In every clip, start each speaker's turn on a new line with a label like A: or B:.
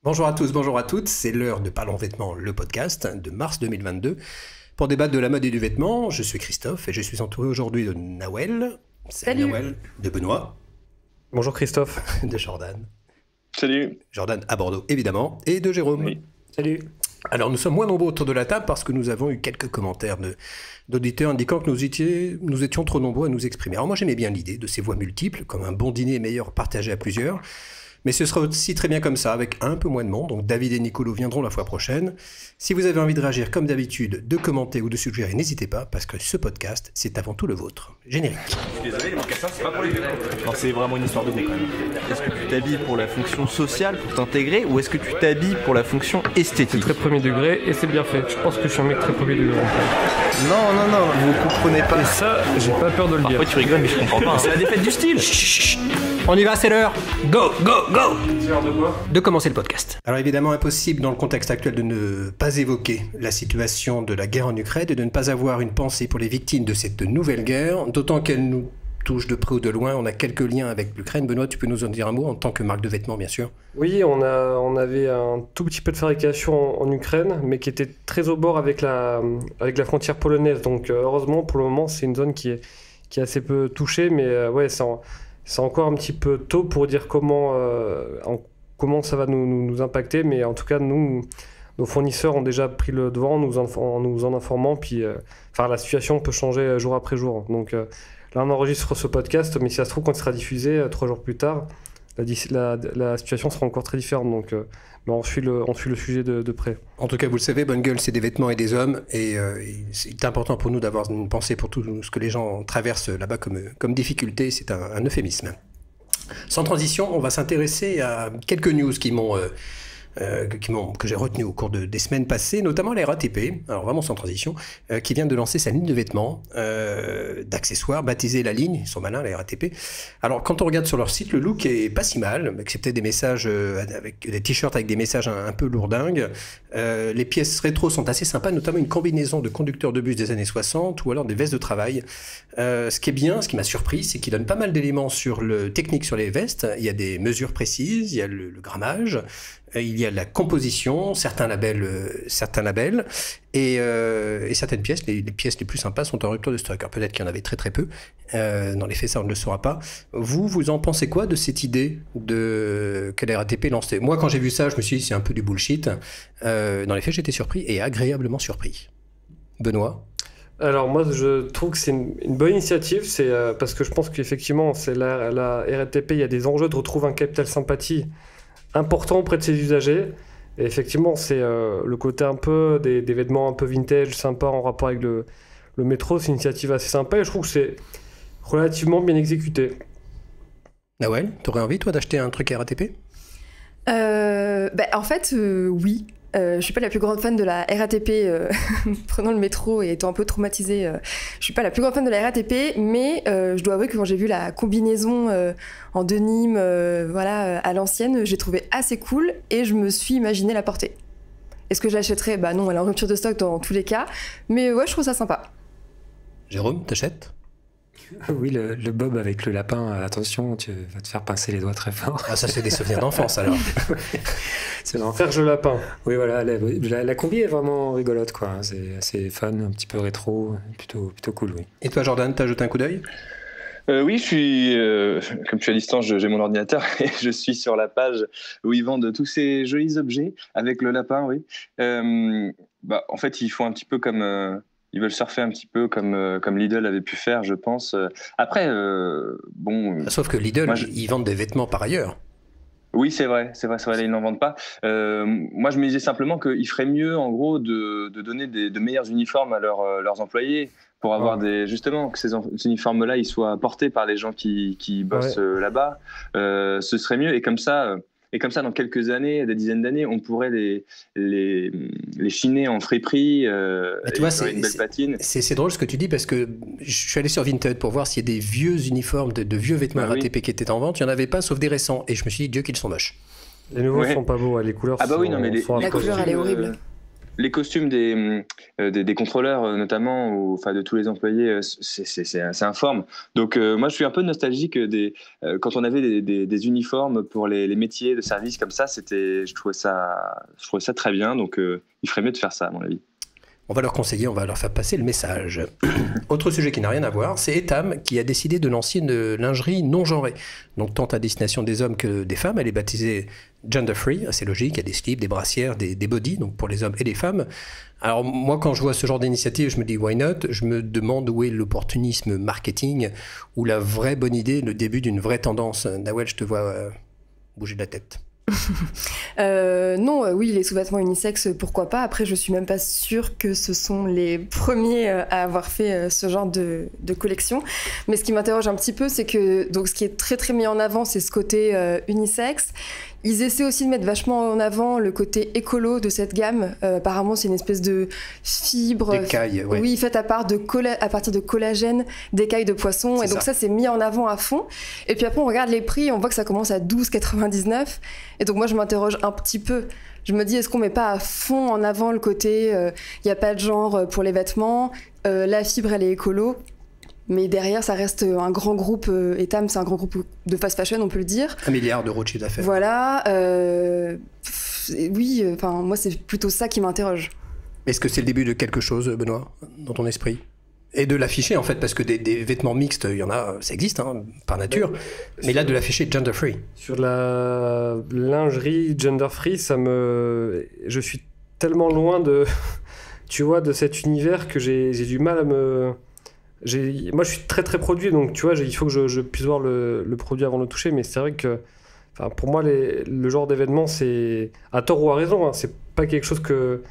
A: Bonjour à tous, bonjour à toutes, c'est l'heure de Parlons Vêtements, le podcast de mars 2022. Pour débattre de la mode et du vêtement, je suis Christophe et je suis entouré aujourd'hui de Nawel.
B: Salut
A: Nawel, de Benoît.
C: Bonjour Christophe.
A: De Jordan.
D: Salut.
A: Jordan à Bordeaux, évidemment. Et de Jérôme.
D: Oui.
C: Salut.
A: Alors nous sommes moins nombreux autour de la table parce que nous avons eu quelques commentaires d'auditeurs indiquant que nous étions trop nombreux à nous exprimer. Alors moi j'aimais bien l'idée de ces voix multiples, comme un bon dîner meilleur partagé à plusieurs. Mais ce sera aussi très bien comme ça, avec un peu moins de monde. Donc David et Nicolo viendront la fois prochaine. Si vous avez envie de réagir comme d'habitude, de commenter ou de suggérer, n'hésitez pas, parce que ce podcast, c'est avant tout le vôtre. Générique.
E: Je suis désolé, les mocassins, c'est pas pour les vieux. Non, c'est vraiment une histoire de goût quand même. Est-ce que tu t'habilles pour la fonction sociale, pour t'intégrer, ou est-ce que tu t'habilles pour la fonction
C: C'est
E: esthétique?
C: très premier degré et c'est bien fait. Je pense que je suis un mec très premier degré.
E: Non, vous comprenez pas.
C: Et ça, j'ai pas peur de le dire.
E: Parfois tu rigoles, mais je comprends pas. C'est la défaite du style.
A: On y va, c'est l'heure. Go, go, go.
C: C'est l'heure de quoi ?
A: De commencer le podcast. Alors évidemment, impossible dans le contexte actuel de ne pas évoquer la situation de la guerre en Ukraine et de ne pas avoir une pensée pour les victimes de cette nouvelle guerre, d'autant qu'elle nous touche de près ou de loin. On a quelques liens avec l'Ukraine. Benoît, tu peux nous en dire un mot en tant que marque de vêtements, bien sûr.
C: Oui, on avait un tout petit peu de fabrication en Ukraine, mais qui était très au bord avec la frontière polonaise. Donc heureusement, pour le moment, c'est une zone qui est assez peu touchée, mais ouais, c'est encore un petit peu tôt pour dire comment ça va nous impacter, mais en tout cas, nos fournisseurs ont déjà pris le devant en nous en informant, puis la situation peut changer jour après jour. Donc là, on enregistre ce podcast, mais si ça se trouve, quand il sera diffusé 3 jours plus tard, la situation sera encore très différente. Donc on suit le sujet de près.
A: En tout cas, vous le savez, Bonne Gueule, c'est des vêtements et des hommes, et c'est important pour nous d'avoir une pensée pour tout ce que les gens traversent là-bas comme difficulté. C'est un euphémisme. Sans transition, on va s'intéresser à quelques news que j'ai retenu au cours des semaines passées, notamment la RATP, alors vraiment sans transition, qui vient de lancer sa ligne de vêtements, d'accessoires, baptisée la ligne, ils sont malins la RATP. Alors quand on regarde sur leur site, le look est pas si mal, excepté des messages avec des t-shirts avec des messages un peu lourdingues. Les pièces rétro sont assez sympas, notamment une combinaison de conducteurs de bus des années 60 ou alors des vestes de travail. Ce qui est bien, ce qui m'a surpris, c'est qu'il donne pas mal d'éléments sur le technique sur les vestes. Il y a des mesures précises, il y a le grammage, il y a la composition, certains labels et certaines pièces. Les pièces les plus sympas sont en rupture de stock. Alors peut-être qu'il y en avait très très peu. Dans les faits, ça on ne le saura pas. Vous en pensez quoi de cette idée que la RATP lance? Moi, quand j'ai vu ça, je me suis dit c'est un peu du bullshit. Dans les faits, j'étais surpris et agréablement surpris. Benoît?
C: Alors moi, je trouve que c'est une bonne initiative, c'est parce que je pense qu'effectivement, c'est la RATP, il y a des enjeux de retrouver un capital sympathie important auprès de ses usagers. Et effectivement, c'est le côté un peu des vêtements un peu vintage, sympa en rapport avec le métro. C'est une initiative assez sympa et je trouve que c'est relativement bien exécuté.
A: Nawel, t'aurais envie toi d'acheter un truc RATP?
B: En fait, oui. Je suis pas la plus grande fan de la RATP, prenant le métro et étant un peu traumatisée. Je suis pas la plus grande fan de la RATP, mais je dois avouer que quand j'ai vu la combinaison en denim, à l'ancienne, j'ai trouvé assez cool et je me suis imaginé la porter. Est-ce que j'achèterais? Bah non, elle est en rupture de stock dans tous les cas, mais ouais, je trouve ça sympa.
A: Jérôme, t'achètes?
F: Oui, le bob avec le lapin, attention, tu vas te faire pincer les doigts très fort.
A: Ah, ça c'est des souvenirs d'enfance alors.
F: C'est marrant.
C: Serge Lapin.
F: Oui, voilà, la combi est vraiment rigolote, quoi. C'est assez fun, un petit peu rétro, plutôt cool, oui.
A: Et toi Jordan, t'as jeté un coup d'œil?
D: Oui, je suis, comme je suis à distance, j'ai mon ordinateur et je suis sur la page où ils vendent tous ces jolis objets avec le lapin, oui. En fait, ils font un petit peu comme... ils veulent surfer un petit peu comme Lidl avait pu faire, je pense. Après,
A: Sauf que Lidl, ils vendent des vêtements par ailleurs.
D: Oui, c'est vrai, là, ils n'en vendent pas. Moi, je me disais simplement qu'ils feraient mieux, en gros, de donner de meilleurs uniformes à leurs employés pour avoir justement, que ces uniformes-là, ils soient portés par les gens qui bossent là-bas. Ce serait mieux, et comme ça, dans quelques années, des dizaines d'années, on pourrait les chiner en friperie,
A: tu vois,
D: une belle patine.
A: C'est drôle ce que tu dis, parce que je suis allé sur Vinted pour voir s'il y a des vieux uniformes, de vieux vêtements RATP qui étaient en vente. Il n'y en avait pas, sauf des récents. Et je me suis dit, Dieu qu'ils sont moches.
C: Les nouveaux sont pas beaux, les couleurs
D: non, mais
B: la couleur, elle est horrible.
D: les costumes des contrôleurs, notamment, enfin de tous les employés, c'est informe. Donc moi, je suis un peu nostalgique quand on avait des uniformes pour les métiers de service comme ça. Je trouvais ça très bien. Donc il ferait mieux de faire ça, à mon avis.
A: On va leur conseiller, on va leur faire passer le message. Autre sujet qui n'a rien à voir, c'est Etam qui a décidé de lancer une lingerie non genrée. Donc tant à destination des hommes que des femmes. Elle est baptisée Gender Free, c'est logique, il y a des slips, des brassières, des bodys, donc pour les hommes et les femmes. Alors moi quand je vois ce genre d'initiative, je me dis why not? Je me demande où est l'opportunisme marketing, ou la vraie bonne idée, le début d'une vraie tendance. Nawel, je te vois bouger de la tête.
B: Non, oui, les sous-vêtements unisexes, pourquoi pas. Après, je suis même pas sûre que ce sont les premiers à avoir fait ce genre de collection. Mais ce qui m'interroge un petit peu, c'est que donc, ce qui est très très mis en avant, c'est ce côté unisexe. Ils essaient aussi de mettre vachement en avant le côté écolo de cette gamme. Apparemment, c'est une espèce de fibre
A: d'écailles, ouais.
B: Oui, faite à partir de collagène, d'écailles de poisson. C'est et donc ça, c'est mis en avant à fond. Et puis après, on regarde les prix, on voit que ça commence à 12,99. Et donc moi, je m'interroge un petit peu. Je me dis, est-ce qu'on met pas à fond en avant le côté il n'y a pas de genre pour les vêtements, la fibre, elle est écolo. Mais derrière, ça reste un grand groupe. Etam, c'est un grand groupe de fast fashion, on peut le dire.
A: 1 milliard d'euros de chiffre d'affaires.
B: Voilà. Oui, moi, c'est plutôt ça qui m'interroge.
A: Est-ce que c'est le début de quelque chose, Benoît, dans ton esprit? Et de l'afficher, en fait, parce que des vêtements mixtes, il y en a, ça existe, hein, par nature. Mais là, de l'afficher gender free.
C: Sur la lingerie gender free, je suis tellement loin tu vois, de cet univers que j'ai du mal à me... Moi, je suis très très produit, donc tu vois, il faut que je puisse voir le produit avant de le toucher, mais c'est vrai que pour moi, le genre d'événement, c'est à tort ou à raison, hein, c'est pas quelque chose que...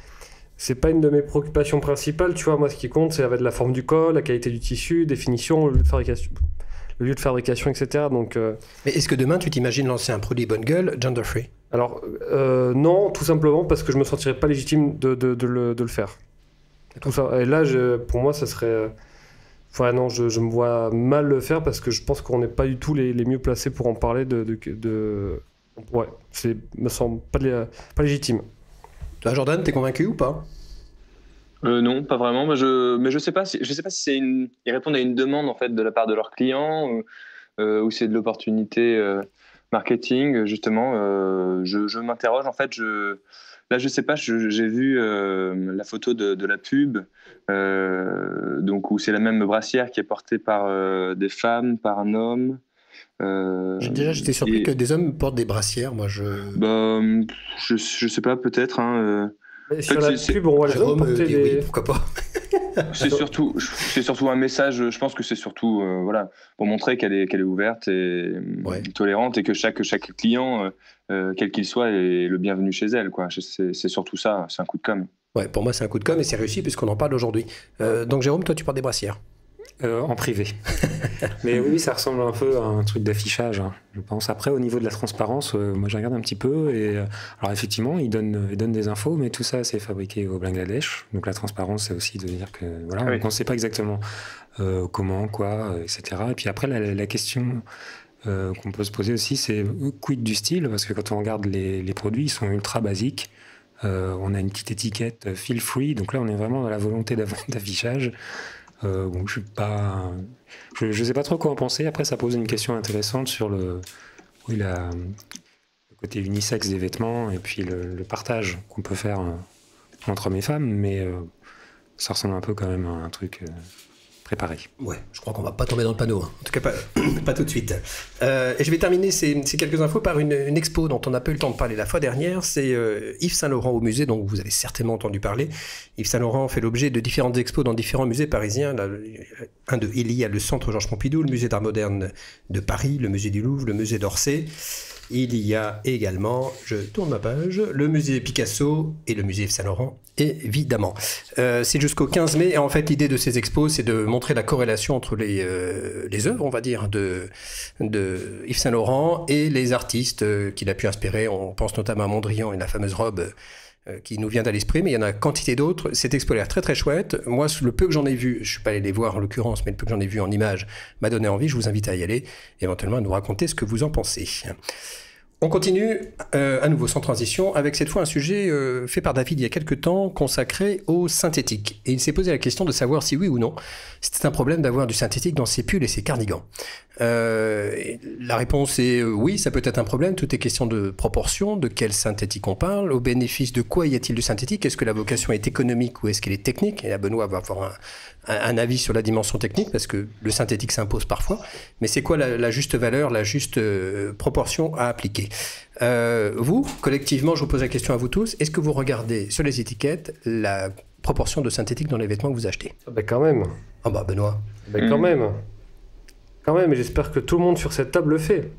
C: C'est pas une de mes préoccupations principales, tu vois, moi ce qui compte, c'est la forme du col, la qualité du tissu, définition, le lieu de fabrication, etc. Donc,
A: Mais est-ce que demain, tu t'imagines lancer un produit bonne gueule, gender free?
C: Alors, non, tout simplement parce que je me sentirais pas légitime de le faire. Tout ça. Et là, pour moi, ça serait... Enfin, non, je me vois mal le faire parce que je pense qu'on n'est pas du tout les mieux placés pour en parler Ouais, me semble pas légitime.
A: Toi, Jordan, t'es convaincu ou pas?
D: Non, pas vraiment. Mais je sais pas si ils répondent à une demande en fait de la part de leurs clients ou c'est de l'opportunité marketing justement. Je m'interroge en fait. Là, je sais pas. J'ai vu la photo de la pub, donc où c'est la même brassière qui est portée par des femmes, par un homme.
A: J'étais surpris que des hommes portent des brassières. Moi,
D: je sais pas, peut-être. Hein,
C: sur la pub, on voit les hommes porter des...
A: Oui, pourquoi pas.
D: C'est surtout un message. Je pense que c'est surtout voilà, pour montrer qu'elle est ouverte et tolérante et que chaque client, quel qu'il soit, est le bienvenu chez elle. Quoi. C'est surtout ça. C'est un coup de com'.
A: Ouais, pour moi, c'est un coup de com' et c'est réussi puisqu'on en parle aujourd'hui. Donc, Jérôme, toi, tu portes des brassières?
F: En privé. Mais oui, ça ressemble un peu à un truc d'affichage, hein, je pense. Après, au niveau de la transparence, moi j'ai regardé un petit peu. Alors effectivement, ils donnent des infos, mais tout ça, c'est fabriqué au Bangladesh. Donc la transparence, c'est aussi de dire que voilà, on ne sait pas exactement comment, quoi, etc. Et puis après, la question qu'on peut se poser aussi, c'est quid du style, parce que quand on regarde les produits, ils sont ultra basiques. On a une petite étiquette feel free, donc là, on est vraiment dans la volonté d'affichage. Bon, je sais pas trop quoi en penser. Après, ça pose une question intéressante sur le côté unisexe des vêtements et puis le partage qu'on peut faire entre hommes et femmes, mais ça ressemble un peu quand même à un truc préparé. Ouais,
A: je crois qu'on va pas tomber dans le panneau, hein. En tout cas pas tout de suite. Et je vais terminer ces quelques infos par une expo dont on n'a pas eu le temps de parler la fois dernière. C'est Yves Saint Laurent au musée, dont vous avez certainement entendu parler. Yves Saint Laurent fait l'objet de différentes expos dans différents musées parisiens. Là, il y a le Centre Georges Pompidou, le musée d'art moderne de Paris, le musée du Louvre, le musée d'Orsay. Il y a également, je tourne ma page, le musée Picasso et le musée Yves Saint Laurent, évidemment. C'est jusqu'au 15 mai. Et en fait, l'idée de ces expos, c'est de montrer la corrélation entre les œuvres, on va dire, de Yves Saint Laurent et les artistes qu'il a pu inspirer. On pense notamment à Mondrian et la fameuse robe qui nous vient à l'esprit, mais il y en a quantité d'autres. Cette expo a l'air très très chouette. Moi, le peu que j'en ai vu, je ne suis pas allé les voir en l'occurrence, mais le peu que j'en ai vu en images m'a donné envie. Je vous invite à y aller, éventuellement à nous raconter ce que vous en pensez. On continue à nouveau sans transition avec cette fois un sujet fait par David il y a quelques temps consacré au synthétique. Et il s'est posé la question de savoir si oui ou non c'était un problème d'avoir du synthétique dans ses pulls et ses cardigans. La réponse est oui, ça peut être un problème. Tout est question de proportion, de quel synthétique on parle, au bénéfice de quoi y a-t-il du synthétique, est-ce que la vocation est économique ou est-ce qu'elle est technique? Et là Benoît va avoir un avis sur la dimension technique parce que le synthétique s'impose parfois. Mais c'est quoi la juste valeur, la juste proportion à appliquer? Vous, collectivement, je vous pose la question à vous tous, est-ce que vous regardez sur les étiquettes la proportion de synthétique dans les vêtements que vous achetez?
C: Ben quand même.
A: Ah bah Benoît.
C: Ben quand même. Quand même, et j'espère que tout le monde sur cette table le fait.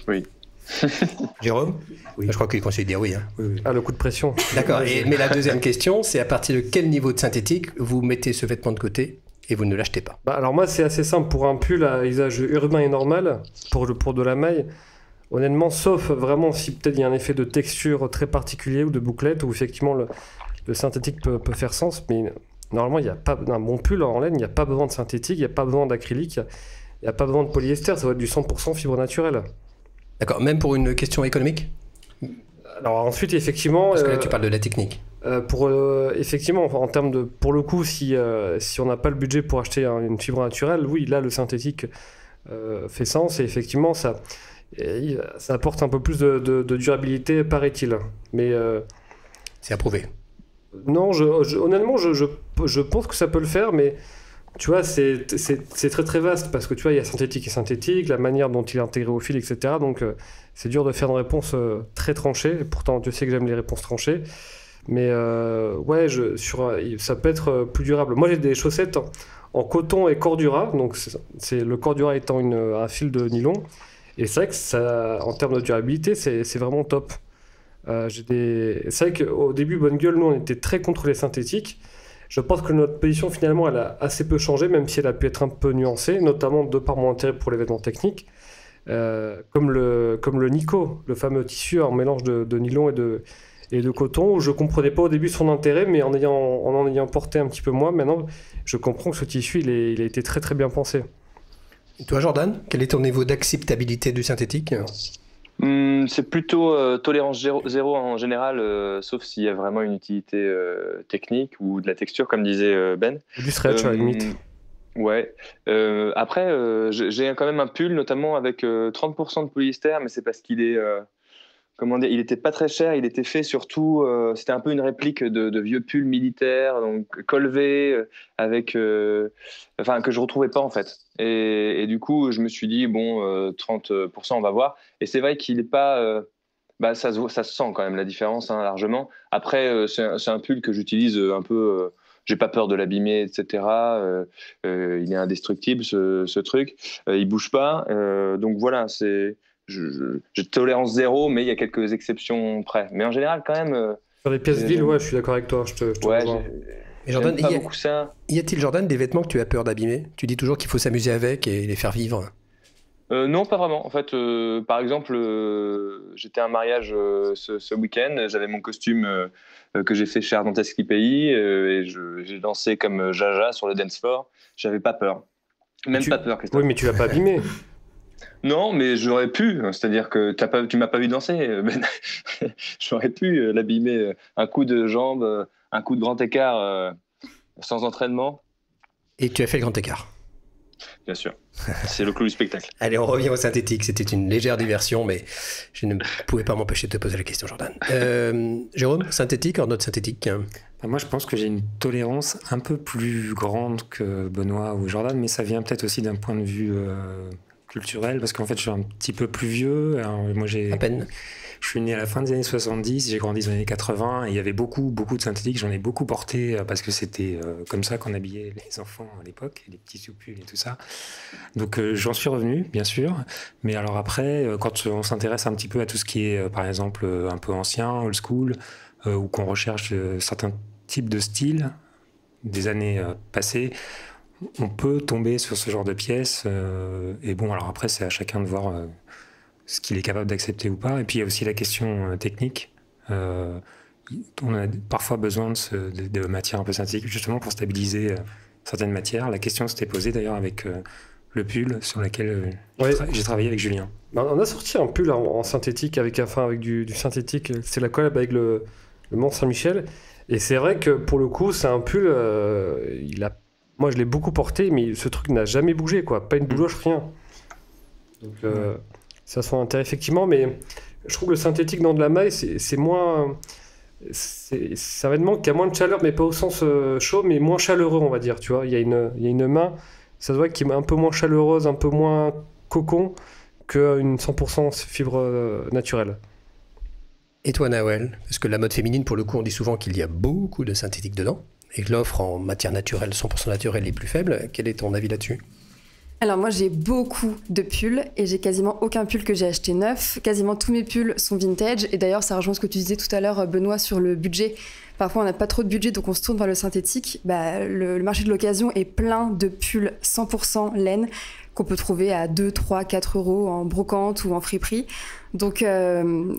D: Oui.
A: Jérôme? Oui. Je crois qu'il conseille de dire oui, hein.
F: Oui.
C: Ah, le coup de pression.
A: D'accord, mais la deuxième question, c'est à partir de quel niveau de synthétique vous mettez ce vêtement de côté et vous ne l'achetez pas?
C: Bah, alors moi, c'est assez simple. Pour un pull à usage urbain et normal, pour de la maille, honnêtement, sauf vraiment si peut-être il y a un effet de texture très particulier ou de bouclette, où effectivement le synthétique peut faire sens, mais normalement, il n'y a pas d'un bon pull en laine, il n'y a pas besoin de synthétique, il n'y a pas besoin d'acrylique, il n'y a pas besoin de polyester, ça va être du 100% fibre naturelle.
A: D'accord, même pour une question économique?
C: Alors ensuite, effectivement...
A: Parce que là, tu parles de la technique.
C: Effectivement, en termes de... Pour le coup, si on n'a pas le budget pour acheter une fibre naturelle, oui, là, le synthétique fait sens, et effectivement, ça apporte un peu plus de durabilité, paraît-il. Mais...
A: c'est approuvé.
C: Non, honnêtement, je pense que ça peut le faire, mais tu vois, c'est très très vaste parce que tu vois, il y a synthétique et synthétique, la manière dont il est intégré au fil, etc. Donc c'est dur de faire une réponse très tranchée. Et pourtant, Dieu sait que j'aime les réponses tranchées. Mais ouais, ça peut être plus durable. Moi, j'ai des chaussettes en coton et cordura. Donc le cordura étant un fil de nylon. Et c'est vrai que ça, en termes de durabilité, c'est vraiment top. C'est vrai qu'au début, Bonne Gueule, nous, on était très contre les synthétiques. Je pense que notre position, finalement, elle a assez peu changé, même si elle a pu être un peu nuancée, notamment de par mon intérêt pour les vêtements techniques, comme le Nico, le fameux tissu en mélange de nylon et de coton, où je ne comprenais pas au début son intérêt, mais en ayant porté un petit peu moins, maintenant, je comprends que ce tissu, il a été très très bien pensé.
A: Et toi, Jordan, quel est ton niveau d'acceptabilité du synthétique?
D: C'est plutôt tolérance zéro en général, sauf s'il y a vraiment une utilité technique ou de la texture, comme disait Ben.
C: Du stretch, à la limite.
D: Ouais. Après, j'ai quand même un pull, notamment avec 30% de polyester, mais c'est parce qu'il est... comment dire, il était pas très cher, il était fait surtout, c'était un peu une réplique de vieux pulls militaires, donc col V, avec, enfin que je retrouvais pas en fait. Et du coup, je me suis dit bon, 30%, on va voir. Et c'est vrai qu'il est pas, bah ça se sent quand même la différence hein, largement. Après, c'est un pull que j'utilise un peu. J'ai pas peur de l'abîmer, etc. Il est indestructible ce truc. Il bouge pas. Donc voilà, c'est j'ai tolérance zéro, mais il y a quelques exceptions près. Mais en général, quand même.
C: Sur les pièces vides, ouais, je suis d'accord avec toi.
A: Et Jordan,
D: pas beaucoup ça.
A: Y a-t-il, Jordan, des vêtements que tu as peur d'abîmer? Tu dis toujours qu'il faut s'amuser avec et les faire vivre.
D: Non, pas vraiment. En fait, par exemple, j'étais à un mariage ce week-end. J'avais mon costume que j'ai fait chez Ardenteschi Pays et j'ai dansé comme Jaja sur le dance floor. J'avais pas peur. Pas peur, Christophe.
C: Oui, mais tu l'as pas abîmé.
D: Non, mais j'aurais pu. C'est-à-dire que tu m'as pas vu danser. Ben. J'aurais pu l'abîmer. Un coup de jambe, un coup de grand écart sans entraînement.
A: Et tu as fait le grand écart.
D: Bien sûr. C'est le clou du spectacle.
A: Allez, on revient au synthétique. C'était une légère diversion, mais je ne pouvais pas m'empêcher de te poser la question, Jordan. Jérôme, synthétique, hors note synthétique?
F: Moi, je pense que j'ai une tolérance un peu plus grande que Benoît ou Jordan, mais ça vient peut-être aussi d'un point de vue culturel, parce qu'en fait, je suis un petit peu plus vieux. Alors, moi,
A: à peine.
F: Je suis né à la fin des années 70, j'ai grandi dans les années 80, et il y avait beaucoup de synthétiques. J'en ai beaucoup porté parce que c'était comme ça qu'on habillait les enfants à l'époque, les petits soupules et tout ça. Donc j'en suis revenu, bien sûr. Mais alors après, quand on s'intéresse un petit peu à tout ce qui est, par exemple, un peu ancien, old school, ou qu'on recherche certains types de styles des années passées, on peut tomber sur ce genre de pièces. Et bon, alors après, c'est à chacun de voir ce qu'il est capable d'accepter ou pas. Et puis il y a aussi la question technique. On a parfois besoin de matières un peu synthétiques, justement pour stabiliser certaines matières. La question s'était posée d'ailleurs avec le pull sur lequel
C: Ouais.
F: j'ai travaillé avec Julien.
C: On a sorti un pull en synthétique avec du synthétique. C'est la collab avec le Mont Saint-Michel. Et c'est vrai que pour le coup, c'est un pull. Moi, je l'ai beaucoup porté, mais ce truc n'a jamais bougé, quoi. Pas une bouloche, rien. Donc, ça sent intéressant, effectivement. Mais je trouve que le synthétique dans de la maille, c'est moins. C'est un vêtement qui a moins de chaleur, mais pas au sens chaud, mais moins chaleureux, on va dire. Tu vois, il y a une main, ça se voit, qui est un peu moins chaleureuse, un peu moins cocon qu'une 100% fibre naturelle.
A: Et toi, Nawel? Parce que la mode féminine, pour le coup, on dit souvent qu'il y a beaucoup de synthétique dedans et que l'offre en matière naturelle, 100% naturelle, est plus faible. Quel est ton avis là-dessus?
B: Alors moi j'ai beaucoup de pulls et j'ai quasiment aucun pull que j'ai acheté neuf. Quasiment tous mes pulls sont vintage et d'ailleurs ça rejoint ce que tu disais tout à l'heure Benoît sur le budget. Parfois on n'a pas trop de budget donc on se tourne vers le synthétique. Le marché de l'occasion est plein de pulls 100% laine qu'on peut trouver à 2, 3, 4 euros en brocante ou en friperie. Donc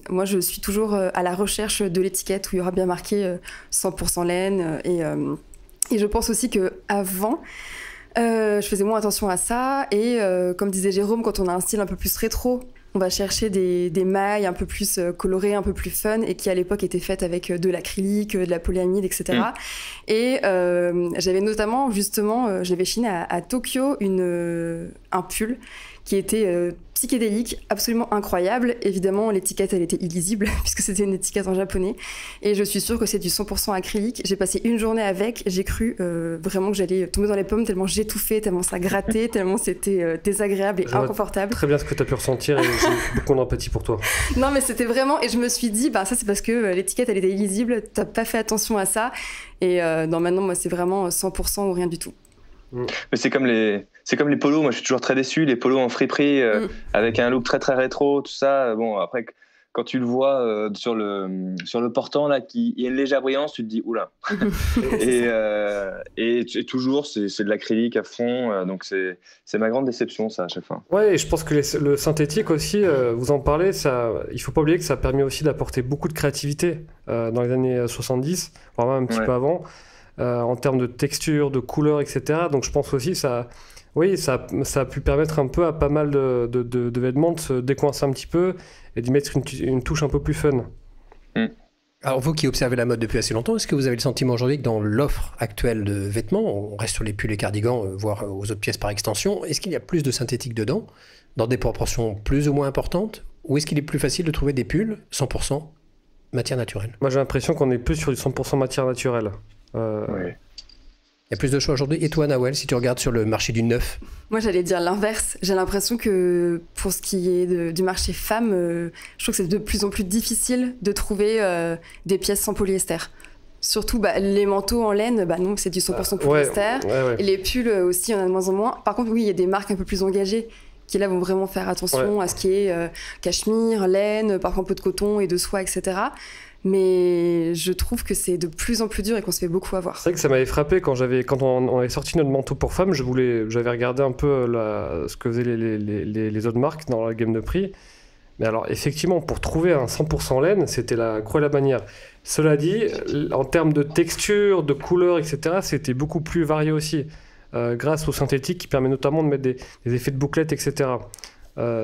B: moi je suis toujours à la recherche de l'étiquette où il y aura bien marqué 100% laine et je pense aussi qu'avant je faisais moins attention à ça et comme disait Jérôme, quand on a un style un peu plus rétro, on va chercher des mailles un peu plus colorées, un peu plus fun et qui à l'époque étaient faites avec de l'acrylique, de la polyamide, etc. Et j'avais notamment justement, j'avais chiné à Tokyo un pull qui était psychédélique, absolument incroyable. Évidemment, l'étiquette, elle était illisible, puisque c'était une étiquette en japonais. Et je suis sûre que c'est du 100% acrylique. J'ai passé une journée avec, j'ai cru vraiment que j'allais tomber dans les pommes, tellement j'étouffais, tellement ça grattait, tellement c'était désagréable et inconfortable.
C: Très bien ce que tu as pu ressentir et j'ai beaucoup d'empathie pour toi.
B: Non, mais c'était vraiment... Et je me suis dit, ça c'est parce que l'étiquette, elle était illisible, t'as pas fait attention à ça. Et non, maintenant, moi, c'est vraiment 100% ou rien du tout.
D: Mais c'est comme les polos, moi je suis toujours très déçu, les polos en friperie avec un look très très rétro, tout ça. Bon, après quand tu le vois sur le portant là, il y a une légère brillance, tu te dis oula. et toujours c'est de l'acrylique à fond, donc c'est ma grande déception ça à chaque fois.
C: Ouais, et je pense que le synthétique aussi, vous en parlez, il faut pas oublier que ça a permis aussi d'apporter beaucoup de créativité dans les années 70, voire même un petit peu avant. En termes de texture, de couleur, etc. Donc je pense aussi ça a pu permettre un peu à pas mal de vêtements de se décoincer un petit peu et d'y mettre une touche un peu plus fun.
A: Alors vous qui observez la mode depuis assez longtemps, est-ce que vous avez le sentiment aujourd'hui que dans l'offre actuelle de vêtements, on reste sur les pulls et cardigans, voire aux autres pièces par extension, est-ce qu'il y a plus de synthétique dedans, dans des proportions plus ou moins importantes, ou est-ce qu'il est plus facile de trouver des pulls 100% matière naturelle?
C: Moi j'ai l'impression qu'on est plus sur du 100% matière naturelle.
A: Il y a plus de choix aujourd'hui. Et toi, Nawel, si tu regardes sur le marché du neuf?
B: Moi, j'allais dire l'inverse. J'ai l'impression que pour ce qui est du marché femme, je trouve que c'est de plus en plus difficile de trouver des pièces sans polyester. Surtout les manteaux en laine, non, c'est du 100% polyester.
C: Ouais.
B: Et les pulls aussi, il y en a de moins en moins. Par contre, oui, il y a des marques un peu plus engagées qui là vont vraiment faire attention à ce qui est cachemire, laine, parfois un peu de coton et de soie, etc. Mais je trouve que c'est de plus en plus dur et qu'on se fait beaucoup avoir.
C: C'est vrai que ça m'avait frappé quand on avait sorti notre manteau pour femmes. J'avais regardé un peu ce que faisaient les autres marques dans la gamme de prix. Mais alors, effectivement, pour trouver un 100% laine, c'était la croix et la bannière. Cela dit, en termes de texture, de couleur, etc., c'était beaucoup plus varié aussi, grâce au synthétique qui permet notamment de mettre des effets de bouclettes, etc.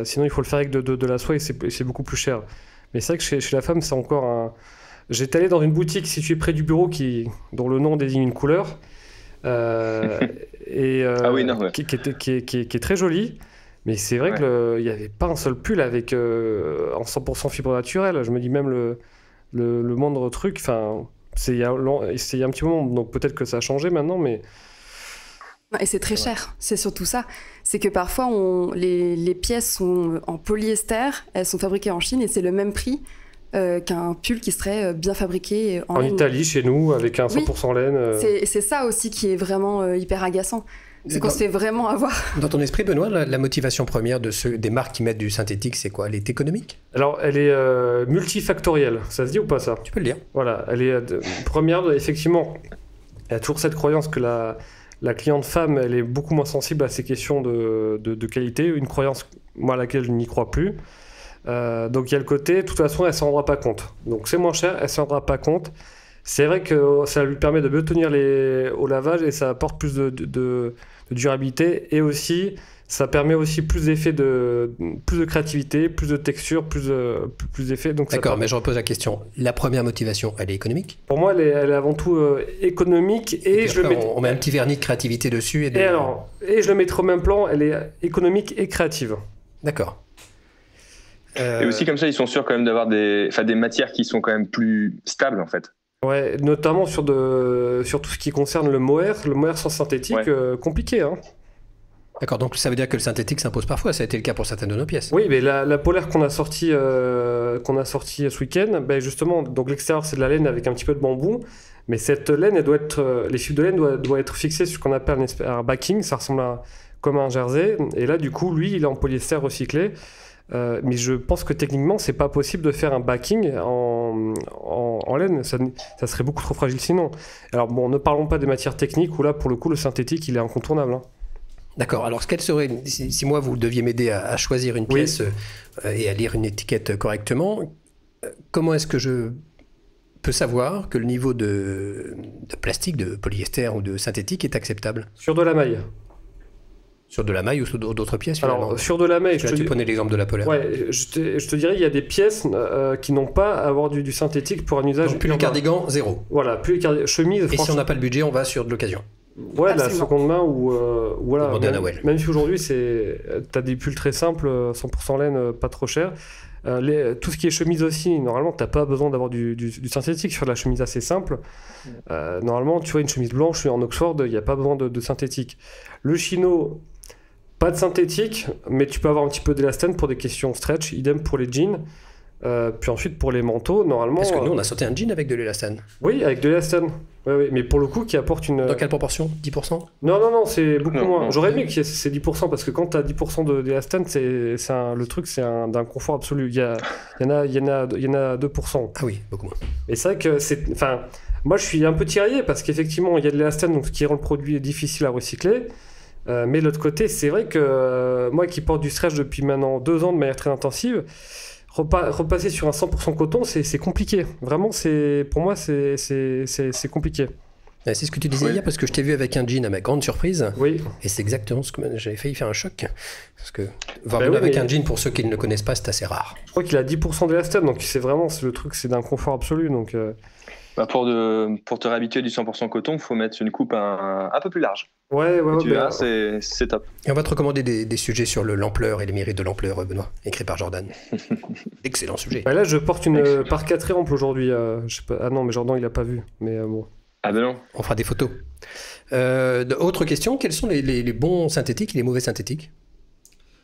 C: Sinon, il faut le faire avec de la soie et c'est beaucoup plus cher. Mais c'est vrai que chez la femme, c'est encore un... J'étais allé dans une boutique située près du bureau dont le nom désigne une couleur, qui est très jolie. Mais c'est vrai qu'il n'y avait pas un seul pull avec en 100% fibre naturelle. Je me dis même le moindre truc, c'est il y a un petit moment, donc peut-être que ça a changé maintenant, mais...
B: Et c'est très cher, c'est surtout ça. C'est que parfois, les pièces sont en polyester, elles sont fabriquées en Chine et c'est le même prix qu'un pull qui serait bien fabriqué en laine.
C: Italie, chez nous, avec un 100% laine.
B: C'est ça aussi qui est vraiment hyper agaçant. C'est qu'on se fait vraiment avoir.
A: Dans ton esprit, Benoît, la motivation première des marques qui mettent du synthétique, c'est quoi? Elle est économique?
C: Alors, elle est multifactorielle. Ça se dit ou pas, ça?
A: Tu peux le dire.
C: Voilà, elle est première, effectivement. Il y a toujours cette croyance que la cliente femme, elle est beaucoup moins sensible à ces questions de qualité. Une croyance, moi, à laquelle je n'y crois plus. Donc, il y a le côté, de toute façon, elle ne s'en rendra pas compte. Donc, c'est moins cher, elle ne s'en rendra pas compte. C'est vrai que ça lui permet de mieux tenir au lavage et ça apporte plus de durabilité. Et aussi, Ça permet aussi plus d'effets, plus de créativité, plus de texture, plus d'effets.
A: D'accord, mais je repose la question. La première motivation, elle est économique?
C: Pour moi, elle est avant tout économique. Et
A: on met un petit vernis de créativité dessus.
C: Et je le mettrai au même plan, elle est économique et créative.
A: D'accord.
D: Et aussi, comme ça, ils sont sûrs quand même d'avoir des matières qui sont quand même plus stables, en fait.
C: Ouais, notamment sur tout ce qui concerne le mohair sans synthétique, compliqué, hein.
A: D'accord, donc ça veut dire que le synthétique s'impose parfois, ça a été le cas pour certaines de nos pièces.
C: Oui, mais la polaire qu'on a sortie ce week-end, ben justement, donc l'extérieur c'est de la laine avec un petit peu de bambou, mais cette laine, les fibres de laine doivent être fixées sur ce qu'on appelle un backing, ça ressemble comme un jersey, et là du coup, lui, il est en polyester recyclé, mais je pense que techniquement, c'est pas possible de faire un backing en laine, ça serait beaucoup trop fragile sinon. Alors bon, ne parlons pas des matières techniques, où là, pour le coup, le synthétique, il est incontournable, hein.
A: D'accord, alors quelle serait, si moi vous deviez m'aider à choisir une pièce et à lire une étiquette correctement, comment est-ce que je peux savoir que le niveau de plastique, de polyester ou de synthétique est acceptable?
C: Sur de la maille.
A: Sur de la maille ou sur d'autres pièces finalement?
C: Alors, sur de la maille...
A: Tu prenais l'exemple de la polaire.
C: Ouais, je te dirais, il y a des pièces qui n'ont pas à avoir du synthétique pour un usage...
A: Donc plus le cardigan, zéro.
C: Voilà, plus les chemise...
A: Et si on n'a pas le budget, on va sur de l'occasion.
C: Ouais, la seconde main ou voilà. Même si aujourd'hui t'as des pulls très simples, 100% laine, pas trop cher. Tout ce qui est chemise aussi, normalement t'as pas besoin d'avoir du synthétique sur la chemise assez simple. Normalement, tu vois, une chemise blanche en Oxford, il n'y a pas besoin de synthétique. Le chino, pas de synthétique, mais tu peux avoir un petit peu d'élastane pour des questions stretch, idem pour les jeans. Puis ensuite pour les manteaux, normalement...
A: Parce que nous on a sorti un jean avec de l'élastane.
C: Oui, avec de l'élastane. Oui, mais pour le coup qui apporte une...
A: Dans quelle proportion? 10%?
C: Non, c'est beaucoup moins. J'aurais aimé que c'est 10% parce que quand tu as 10% d'élastane, le truc c'est d'un confort absolu. Il y en a 2%.
A: Ah oui, beaucoup moins.
C: Et c'est vrai que moi je suis un peu tiraillé parce qu'effectivement il y a de l'élastane, donc ce qui rend le produit difficile à recycler. Mais de l'autre côté, c'est vrai que moi qui porte du stretch depuis maintenant 2 ans de manière très intensive, repasser sur un 100% coton, c'est compliqué. Vraiment, pour moi, c'est compliqué.
A: C'est ce que tu disais hier, parce que je t'ai vu avec un jean à ma grande surprise.
C: Oui.
A: Et c'est exactement ce que j'avais failli faire un choc. Parce que voir avec un jean, pour ceux qui ne le connaissent pas, c'est assez rare.
C: Je crois qu'il a 10% d'élastane, donc le truc, c'est d'un confort absolu. Donc,
D: pour te réhabituer du 100% coton, il faut mettre une coupe un peu plus large.
C: Ouais,
D: tu verras, c'est top.
A: Et on va te recommander des sujets sur l'ampleur et les mérites de l'ampleur, Benoît, écrit par Jordan. Excellent sujet.
C: Là, je porte une Parka Triumph aujourd'hui. Je sais pas... Ah non, mais Jordan, il a pas vu. Mais bon.
D: Ah ben non.
A: On fera des photos. Autre question, quels sont les bons synthétiques et les mauvais synthétiques?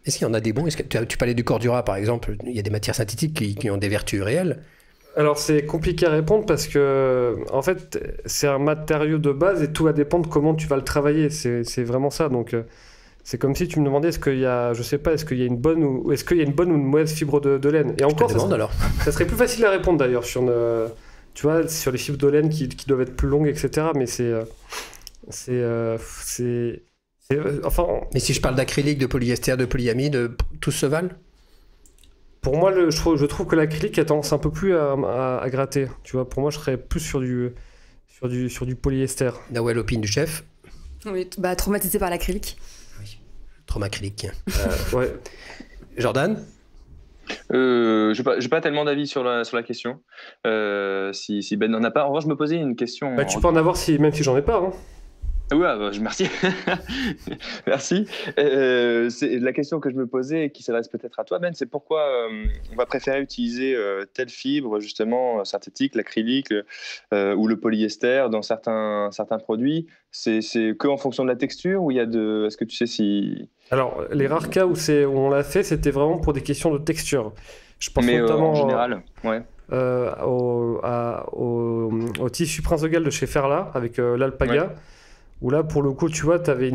A: Est-ce qu'il y en a des bons? Est-ce que tu parlais du Cordura, par exemple. Il y a des matières synthétiques qui ont des vertus réelles.
C: Alors c'est compliqué à répondre parce que en fait c'est un matériau de base et tout va dépendre comment tu vas le travailler. C'est vraiment ça. Donc c'est comme si tu me demandais est-ce qu'il y a une bonne ou une mauvaise fibre de laine. Et encore ça serait plus facile à répondre d'ailleurs sur les fibres de laine qui doivent être plus longues, etc. Mais
A: Mais si je parle d'acrylique, de polyester, de polyamide, tous se valent?
C: Pour moi, je trouve que l'acrylique a tendance un peu plus à gratter. Tu vois, pour moi, je serais plus sur du polyester.
A: Nawel, opine du chef.
B: Oui, traumatisé par l'acrylique.
A: Oui, traumacrylique.
C: Ouais.
A: Jordan?
D: J'ai pas tellement d'avis sur la question. Si Ben n'en a pas. En revanche, je me posais une question.
C: Tu peux en avoir même si j'en ai pas. Hein.
D: Oui, merci. Merci. La question que je me posais et qui s'adresse peut-être à toi, Ben, c'est pourquoi on va préférer utiliser telle fibre, justement, synthétique, l'acrylique ou le polyester dans certains produits. C'est que en fonction de la texture ou il y a Est-ce que tu sais si...
C: Alors, les rares cas où on l'a fait, c'était vraiment pour des questions de texture. Je pense notamment
D: en général, ouais.
C: Au tissu Prince de Galles de chez Ferla avec l'Alpaga. Ouais. Où là, pour le coup, tu vois, tu avais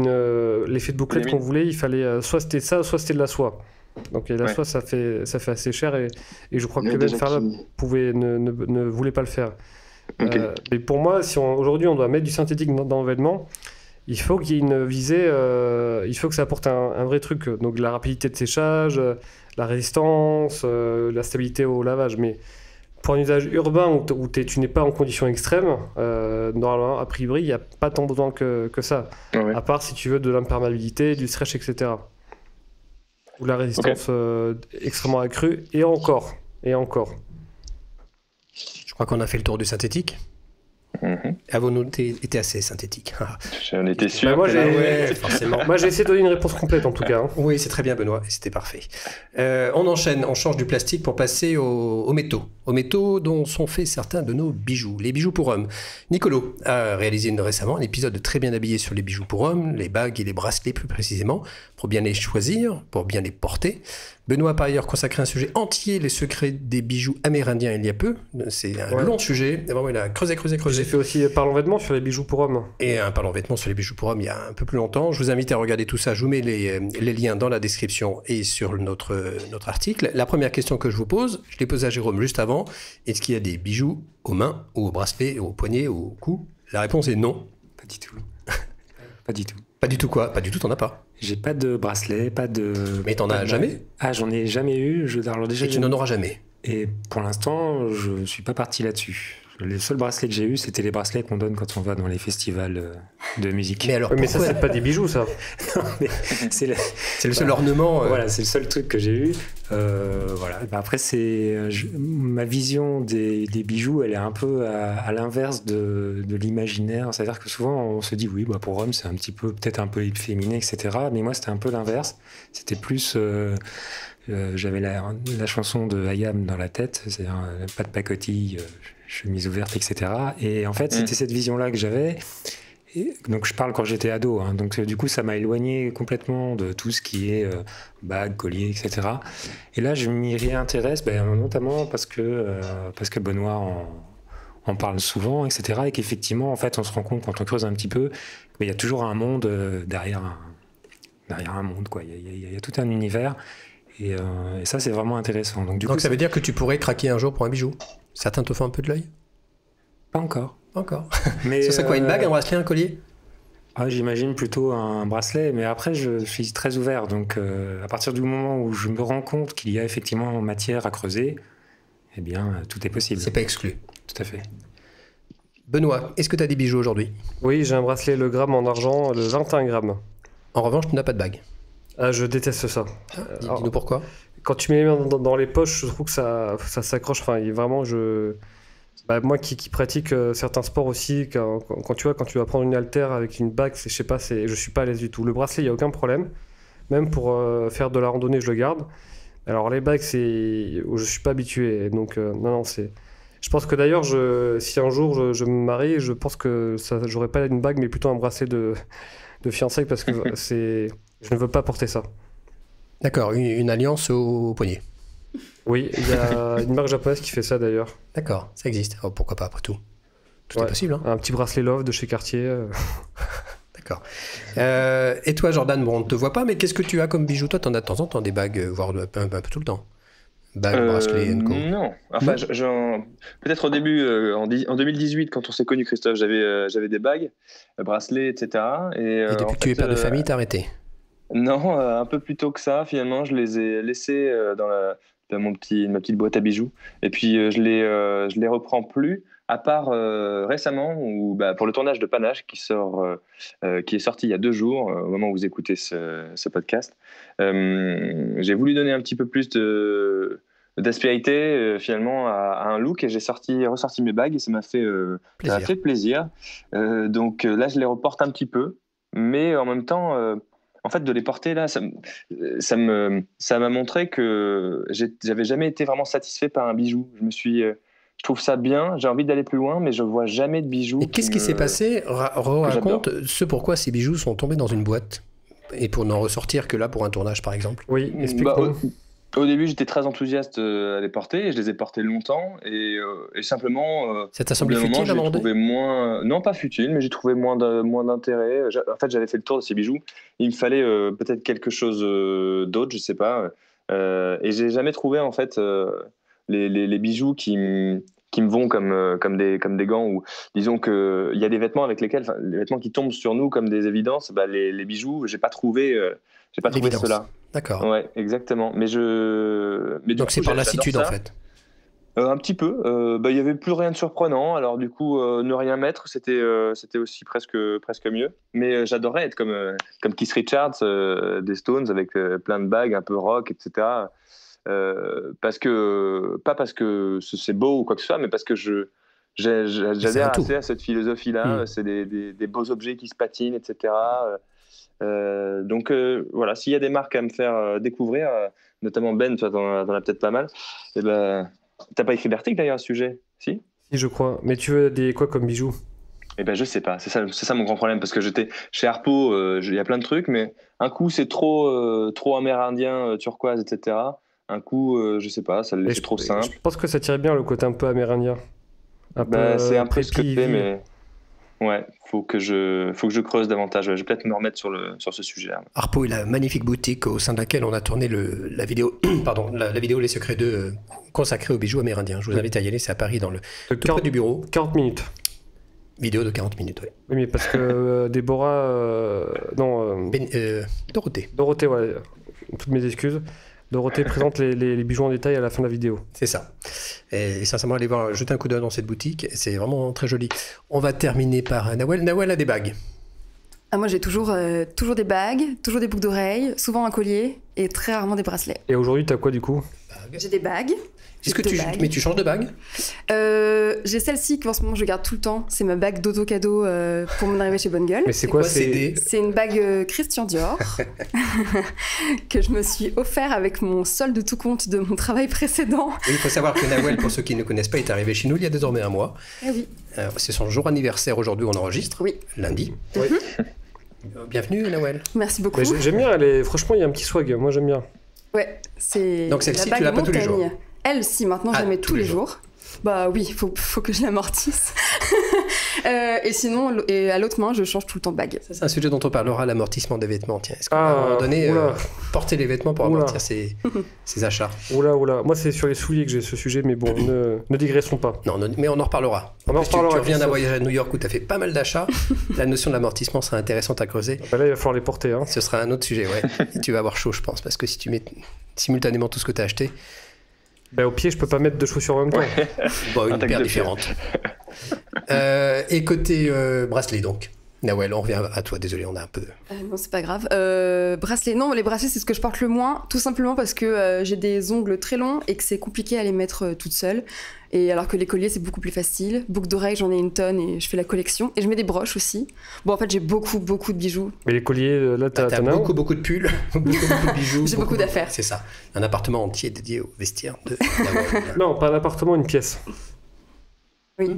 C: l'effet de bouclette qu'on voulait, il fallait soit c'était ça, soit c'était de la soie. Donc la soie, ça fait assez cher et je crois que Ben Ferla ne voulait pas le faire. Okay. Mais pour moi, si aujourd'hui on doit mettre du synthétique dans le vêtement, il faut qu'il y ait une visée, il faut que ça apporte un vrai truc. Donc la rapidité de séchage, la résistance, la stabilité au lavage. Mais pour un usage urbain où tu n'es pas en conditions extrêmes, normalement, a priori, il n'y a pas tant besoin que ça. Ouais. À part si tu veux de l'imperméabilité, du stretch, etc. Ou la résistance extrêmement accrue, et encore.
A: Je crois qu'on a fait le tour du synthétique. Avons-nous été assez synthétique?
D: J'en étais sûr.
C: Bah, moi,
A: forcément.
C: Moi, j'ai essayé de donner une réponse complète, en tout cas.
A: Oui, c'est très bien, Benoît, et c'était parfait. On enchaîne, on change du plastique pour passer aux métaux. Aux métaux dont sont faits certains de nos bijoux. Les bijoux pour hommes. Nicolo a réalisé récemment un épisode très bien habillé sur les bijoux pour hommes, les bagues et les bracelets plus précisément, pour bien les choisir, pour bien les porter. Benoît a par ailleurs consacré un sujet entier, les secrets des bijoux amérindiens, il y a peu. C'est un long sujet. Vraiment, il a creusé.
C: J'ai fait aussi Parlons vêtements sur les bijoux pour hommes.
A: Et un Parlons vêtements sur les bijoux pour hommes il y a un peu plus longtemps. Je vous invite à regarder tout ça. Je vous mets les liens dans la description et sur notre article. La première question que je vous pose, je l'ai posée à Jérôme juste avant. Est-ce qu'il y a des bijoux aux mains, ou aux bracelets, aux poignets, au cou? La réponse est non.
F: Pas du tout. Pas du tout.
A: Pas du tout quoi? Pas du tout, t'en as pas?
F: J'ai pas de bracelet, pas de...
A: Mais t'en as jamais?
F: Ah, j'en ai jamais eu. Alors déjà,
A: et tu n'en auras jamais?
F: Et pour l'instant, je suis pas parti là-dessus. Les seuls bracelets que j'ai eus, c'était les bracelets qu'on donne quand on va dans les festivals de musique.
A: Mais alors,
C: mais ça, c'est pas des bijoux, ça.
F: Non, mais c'est
A: le seul ornement.
F: Voilà, c'est le seul truc que j'ai eu. Voilà. Après, ma vision des bijoux, elle est un peu à l'inverse de l'imaginaire. C'est-à-dire que souvent, on se dit, oui, pour homme, c'est peut-être un peu efféminé, etc. Mais moi, c'était un peu l'inverse. C'était plus... j'avais la chanson de Hayam dans la tête, c'est-à-dire pas de pacotille, chemise ouverte, etc. Et en fait, c'était cette vision-là que j'avais. Et donc, je parle quand j'étais ado. Donc, du coup, ça m'a éloigné complètement de tout ce qui est bague, collier, etc. Et là, je m'y réintéresse, notamment parce que Benoît en parle souvent, etc. Et qu'effectivement, en fait, on se rend compte quand on creuse un petit peu qu'il y a toujours un monde derrière un monde, quoi. Il y a tout un univers. Et ça, c'est vraiment intéressant. Donc,
A: ça veut dire que tu pourrais craquer un jour pour un bijou? Certains te font un peu de l'œil?
F: Pas encore.
A: Mais ce serait quoi, une bague, un bracelet, un collier?
F: J'imagine plutôt un bracelet, mais après, je suis très ouvert. Donc, à partir du moment où je me rends compte qu'il y a effectivement matière à creuser, eh bien, tout est possible.
A: C'est pas exclu.
F: Tout à fait.
A: Benoît, est-ce que tu as des bijoux aujourd'hui?
C: Oui, j'ai un bracelet le gramme en argent, le 21 grammes.
A: En revanche, tu n'as pas de bague?
C: Ah, je déteste ça.
A: Dis-nous pourquoi.
C: Quand tu mets les mains dans les poches, je trouve que ça s'accroche. Enfin, vraiment, moi qui pratique certains sports aussi, quand tu vas prendre une haltère avec une bague, je sais pas, je suis pas à l'aise du tout. Le bracelet, il y a aucun problème. Même pour faire de la randonnée, je le garde. Alors les bagues, je suis pas habitué. Donc non, c'est. Je pense que d'ailleurs, si un jour je me marie, je pense que j'aurais pas une bague, mais plutôt un bracelet de fiançailles parce que je ne veux pas porter ça.
A: D'accord, une alliance au poignet.
C: Oui, il y a une marque japonaise qui fait ça d'ailleurs.
A: D'accord, ça existe. Pourquoi pas, après tout. Tout est possible.
C: Un petit bracelet Love de chez Cartier.
A: D'accord. Et toi, Jordan, on ne te voit pas, mais qu'est-ce que tu as comme bijoux? Toi, tu en as de temps en temps des bagues, voire un peu tout le temps. Bagues, bracelets, co.
D: Non. Enfin, peut-être au début, en 2018, quand on s'est connus, Christophe, j'avais des bagues, bracelets, etc. Et
A: depuis que tu es père de famille, t'as arrêté?
D: Non, un peu plus tôt que ça, finalement, je les ai laissés dans ma petite boîte à bijoux. Et puis, je les reprends plus, à part récemment, pour le tournage de Panache, qui est sorti il y a 2 jours, au moment où vous écoutez ce podcast. J'ai voulu donner un petit peu plus d'aspérité, finalement, à un look, et j'ai ressorti mes bagues, et ça m'a fait plaisir. Donc là, je les reporte un petit peu, mais en même temps... en fait, de les porter là, ça m'a montré que j'avais jamais été vraiment satisfait par un bijou. Je trouve ça bien, j'ai envie d'aller plus loin, mais je vois jamais de bijoux.
A: Et qu'est-ce qui s'est passé? Raconte ce pourquoi ces bijoux sont tombés dans une boîte et pour n'en ressortir que là pour un tournage, par exemple.
C: Oui, explique-nous.
D: Au début, j'étais très enthousiaste à les porter, et je les ai portés longtemps, et simplement...
A: ça t'a semblé futile à un moment donné?
D: Non, pas futile, mais j'ai trouvé moins d'intérêt. En fait, j'avais fait le tour de ces bijoux. Il me fallait peut-être quelque chose d'autre, je sais pas. Et j'ai jamais trouvé, en fait, les bijoux qui me vont comme des gants, ou disons qu'il y a des vêtements avec lesquels... les vêtements qui tombent sur nous comme des évidences, les bijoux, j'ai pas trouvé cela.
A: D'accord.
D: Ouais, exactement. Mais
A: donc c'est par lassitude en fait.
D: Un petit peu. Il y avait plus rien de surprenant. Alors du coup, ne rien mettre, c'était aussi presque mieux. Mais j'adorais être comme Keith Richards des Stones avec plein de bagues, un peu rock, etc. Pas parce que c'est beau ou quoi que ce soit, mais parce que j'adhère assez à cette philosophie-là. C'est des beaux objets qui se patinent, etc. Donc voilà, s'il y a des marques à me faire découvrir, notamment Ben, toi t'en as peut-être pas mal, et ben. T'as pas écrit d'article d'ailleurs à ce sujet? Si,
C: je crois. Mais tu veux des quoi comme bijoux?
D: Eh ben je sais pas. C'est ça mon grand problème, parce que j'étais chez Harpo, il y a plein de trucs, mais un coup c'est trop amérindien, turquoise, etc. Un coup, je sais pas, c'est trop simple.
C: Je pense que ça tirait bien le côté un peu amérindien.
D: C'est un peu ce que c'est, mais ouais, faut que je creuse davantage. Je vais peut-être me remettre sur ce sujet-là.
A: Harpo est la magnifique boutique au sein de laquelle on a tourné la vidéo, la vidéo Les Secrets 2 consacrée aux bijoux amérindiens. Je vous invite à y aller, c'est à Paris, tout près du bureau.
C: 40 minutes.
A: Vidéo de 40 minutes, oui.
C: Oui, mais parce que Déborah...
A: Dorothée.
C: Dorothée, ouais. Toutes mes excuses. Dorothée présente les bijoux en détail à la fin de la vidéo.
A: C'est ça. Et sincèrement, allez voir, jeter un coup d'œil dans cette boutique. C'est vraiment très joli. On va terminer par Nawel. Nawel a des bagues.
B: Ah, moi, j'ai toujours des bagues, toujours des boucles d'oreilles, souvent un collier et très rarement des bracelets.
C: Et aujourd'hui, t'as quoi du coup?
B: J'ai des bagues.
A: Mais tu changes de bague?
B: J'ai celle-ci qu'en ce moment je garde tout le temps. C'est ma bague d'auto-cadeau pour mon arrivée chez Bonne Gueule.
C: Mais c'est quoi
B: C'est une bague Christian Dior que je me suis offert avec mon solde de tout compte de mon travail précédent.
A: Il faut savoir que Nawel, pour ceux qui ne connaissent pas, est arrivé chez nous il y a désormais un mois.
B: Eh oui.
A: C'est son jour anniversaire aujourd'hui, on enregistre.
B: Oui.
A: Lundi.
C: Oui.
A: Bienvenue Nawel.
B: Merci beaucoup.
C: Mais j'aime bien, franchement il y a un petit swag, moi j'aime bien.
B: Ouais, c'est.
A: Donc celle-ci,
B: la
A: tu l'as
B: bague
A: pas tous les jours?
B: Elle, si, maintenant je la mets tous les jours. Bah oui, faut que je l'amortisse. Et sinon, à l'autre main, je change tout le temps de bague.
A: Ça, c'est un sujet dont on parlera, l'amortissement des vêtements. Tiens, est-ce qu'on va
C: à
A: un moment donné porter les vêtements pour amortir ses achats?
C: Oula, moi c'est sur les souliers que j'ai ce sujet, mais bon, ne digressons pas.
A: Non, mais on en reparlera. Tu reviens d'un voyage à New York où tu as fait pas mal d'achats. La notion de l'amortissement sera intéressante à creuser.
C: Bah là, il va falloir les porter. Hein.
A: Ce sera un autre sujet, ouais. Et tu vas avoir chaud, je pense, parce que si tu mets simultanément tout ce que tu as acheté...
C: Au pied, je peux pas mettre 2 chaussures en même temps.
A: Bon, une paire différente. Et côté bracelet, donc. Nawel, on revient à toi, désolé, on a un peu...
B: non, c'est pas grave. Bracelet, non, les bracelets, c'est ce que je porte le moins, tout simplement parce que j'ai des ongles très longs et que c'est compliqué à les mettre toute seule. Et alors que les colliers, c'est beaucoup plus facile. Boucles d'oreilles, j'en ai une tonne et je fais la collection. Et je mets des broches aussi. Bon, en fait, j'ai beaucoup de bijoux.
C: Mais les colliers, là, t'as
A: beaucoup de pulls, beaucoup de bijoux.
B: J'ai beaucoup d'affaires.
A: C'est ça. Un appartement entier dédié au vestiaire de Nawel.
C: Non, pas un appartement, une pièce.
B: Oui.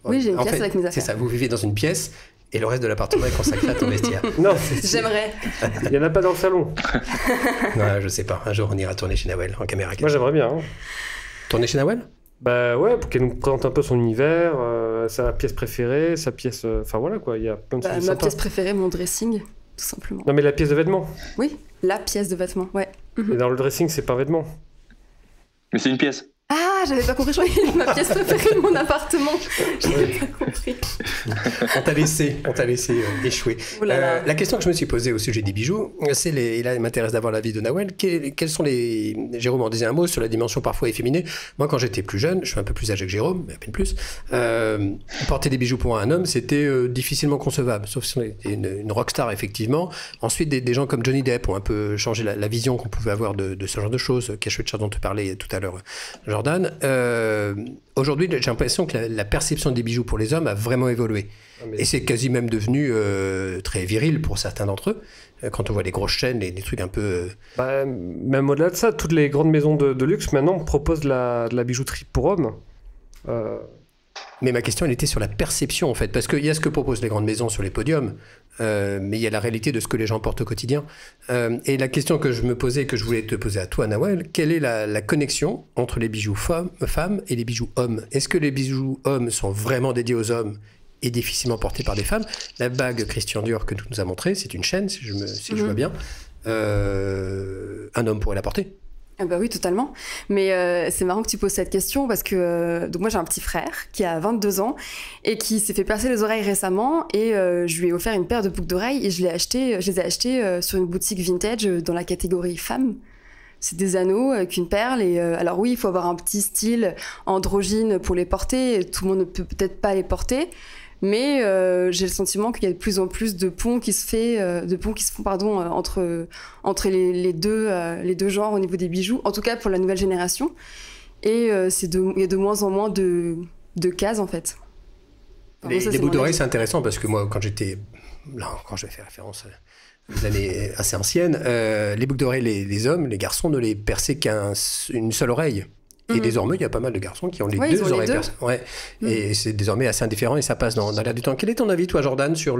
B: Oui, j'ai une pièce avec mes affaires.
A: C'est ça, vous vivez dans une pièce et le reste de l'appartement est consacré à ton vestiaire.
C: Non,
B: j'aimerais.
C: Il n'y en a pas dans le salon.
A: Non, je sais pas. Un jour, on ira tourner chez Nawel en caméra.
C: Moi, j'aimerais bien. Hein.
A: Tourner chez Nawel?
C: Bah ouais, pour qu'elle nous présente un peu son univers, sa pièce préférée, sa pièce... Enfin voilà quoi, il y a plein de choses
B: ma pièce préférée, mon dressing, tout simplement.
C: Non mais la pièce de vêtements.
B: Oui, la pièce de vêtements, ouais.
C: Et dans le dressing, c'est pas un vêtement.
D: Mais c'est une pièce.
B: Ah, j'avais pas compris, je croyais que ma pièce préférée de mon appartement. J'avais pas compris.
A: On t'a laissé échouer. La question que je me suis posée au sujet des bijoux, c'est et là il m'intéresse d'avoir l'avis de Nawel, quels sont les... Jérôme en disait un mot sur la dimension parfois efféminée. Moi quand j'étais plus jeune, je suis un peu plus âgé que Jérôme, mais à peine plus, porter des bijoux pour un homme c'était difficilement concevable, sauf si on était une rockstar effectivement. Ensuite des gens comme Johnny Depp ont un peu changé la vision qu'on pouvait avoir de ce genre de choses. Cash Richard dont tu parlais tout à l'heure, Jordan. Aujourd'hui, j'ai l'impression que la perception des bijoux pour les hommes a vraiment évolué. Et c'est quasi même devenu très viril pour certains d'entre eux. Quand on voit les grosses chaînes, les trucs un peu...
C: Même au-delà de ça, toutes les grandes maisons de luxe maintenant proposent de la bijouterie pour hommes.
A: Mais ma question, elle était sur la perception, en fait. Parce qu'il y a ce que proposent les grandes maisons sur les podiums, mais il y a la réalité de ce que les gens portent au quotidien. Et la question que je me posais, que je voulais te poser à toi, Nawel, quelle est la connexion entre les bijoux femmes et les bijoux hommes? Est-ce que les bijoux hommes sont vraiment dédiés aux hommes et difficilement portés par des femmes? La bague Christian Dior que tu nous as montrée, c'est une chaîne, si je vois bien. Un homme pourrait la porter.
B: Ah bah oui, totalement. Mais c'est marrant que tu poses cette question parce que donc moi j'ai un petit frère qui a 22 ans et qui s'est fait percer les oreilles récemment et je lui ai offert une paire de boucles d'oreilles et je les ai achetées sur une boutique vintage dans la catégorie femmes c'est des anneaux avec une perle. Et alors oui, il faut avoir un petit style androgyne pour les porter. Tout le monde ne peut peut-être pas les porter. Mais j'ai le sentiment qu'il y a de plus en plus de ponts qui se font entre les deux genres au niveau des bijoux, en tout cas pour la nouvelle génération. Et il y a de moins en moins de cases en fait. Enfin,
A: les boucles d'oreilles, c'est intéressant parce que moi, quand je vais faire référence à des années assez anciennes, les boucles d'oreilles, les hommes, les garçons ne les perçaient qu'une seule oreille. Et désormais, il y a pas mal de garçons qui ont les deux oreilles percées. Ouais. Et c'est désormais assez indifférent et ça passe dans l'air du temps. Quel est ton avis, toi, Jordan, sur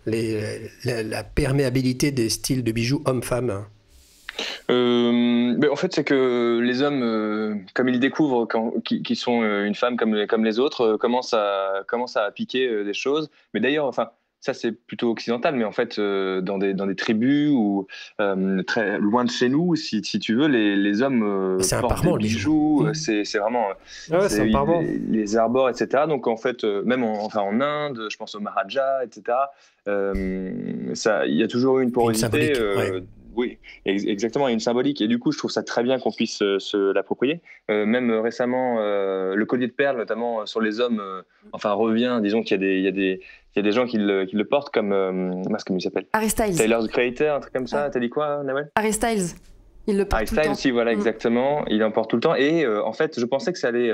A: la perméabilité des styles de bijoux hommes-femmes ?
D: En fait, c'est que les hommes, comme ils découvrent qu'ils sont une femme comme les autres, commencent à piquer des choses. Mais d'ailleurs, enfin, ça c'est plutôt occidental, mais en fait, dans des tribus ou très loin de chez nous, si tu veux, les hommes portent des bijoux. C'est vraiment les arborent, etc. Donc en fait, même en Inde, je pense au Maharaja, etc. Il y a toujours eu une porosité. Oui, exactement, il y a une symbolique. Et du coup, je trouve ça très bien qu'on puisse se l'approprier. Même récemment, le collier de perles, notamment sur les hommes, revient. Disons qu'il y a des gens qui le portent comme... comment il s'appelle ?
B: Harry Styles.
D: Tyler, the Creator, un truc comme ça. T'as dit quoi, Nawel ?
B: Harry Styles. Il le porte tout le temps.
D: Harry Styles aussi, voilà, exactement. Il en porte tout le temps. Et en fait, je pensais que ça allait...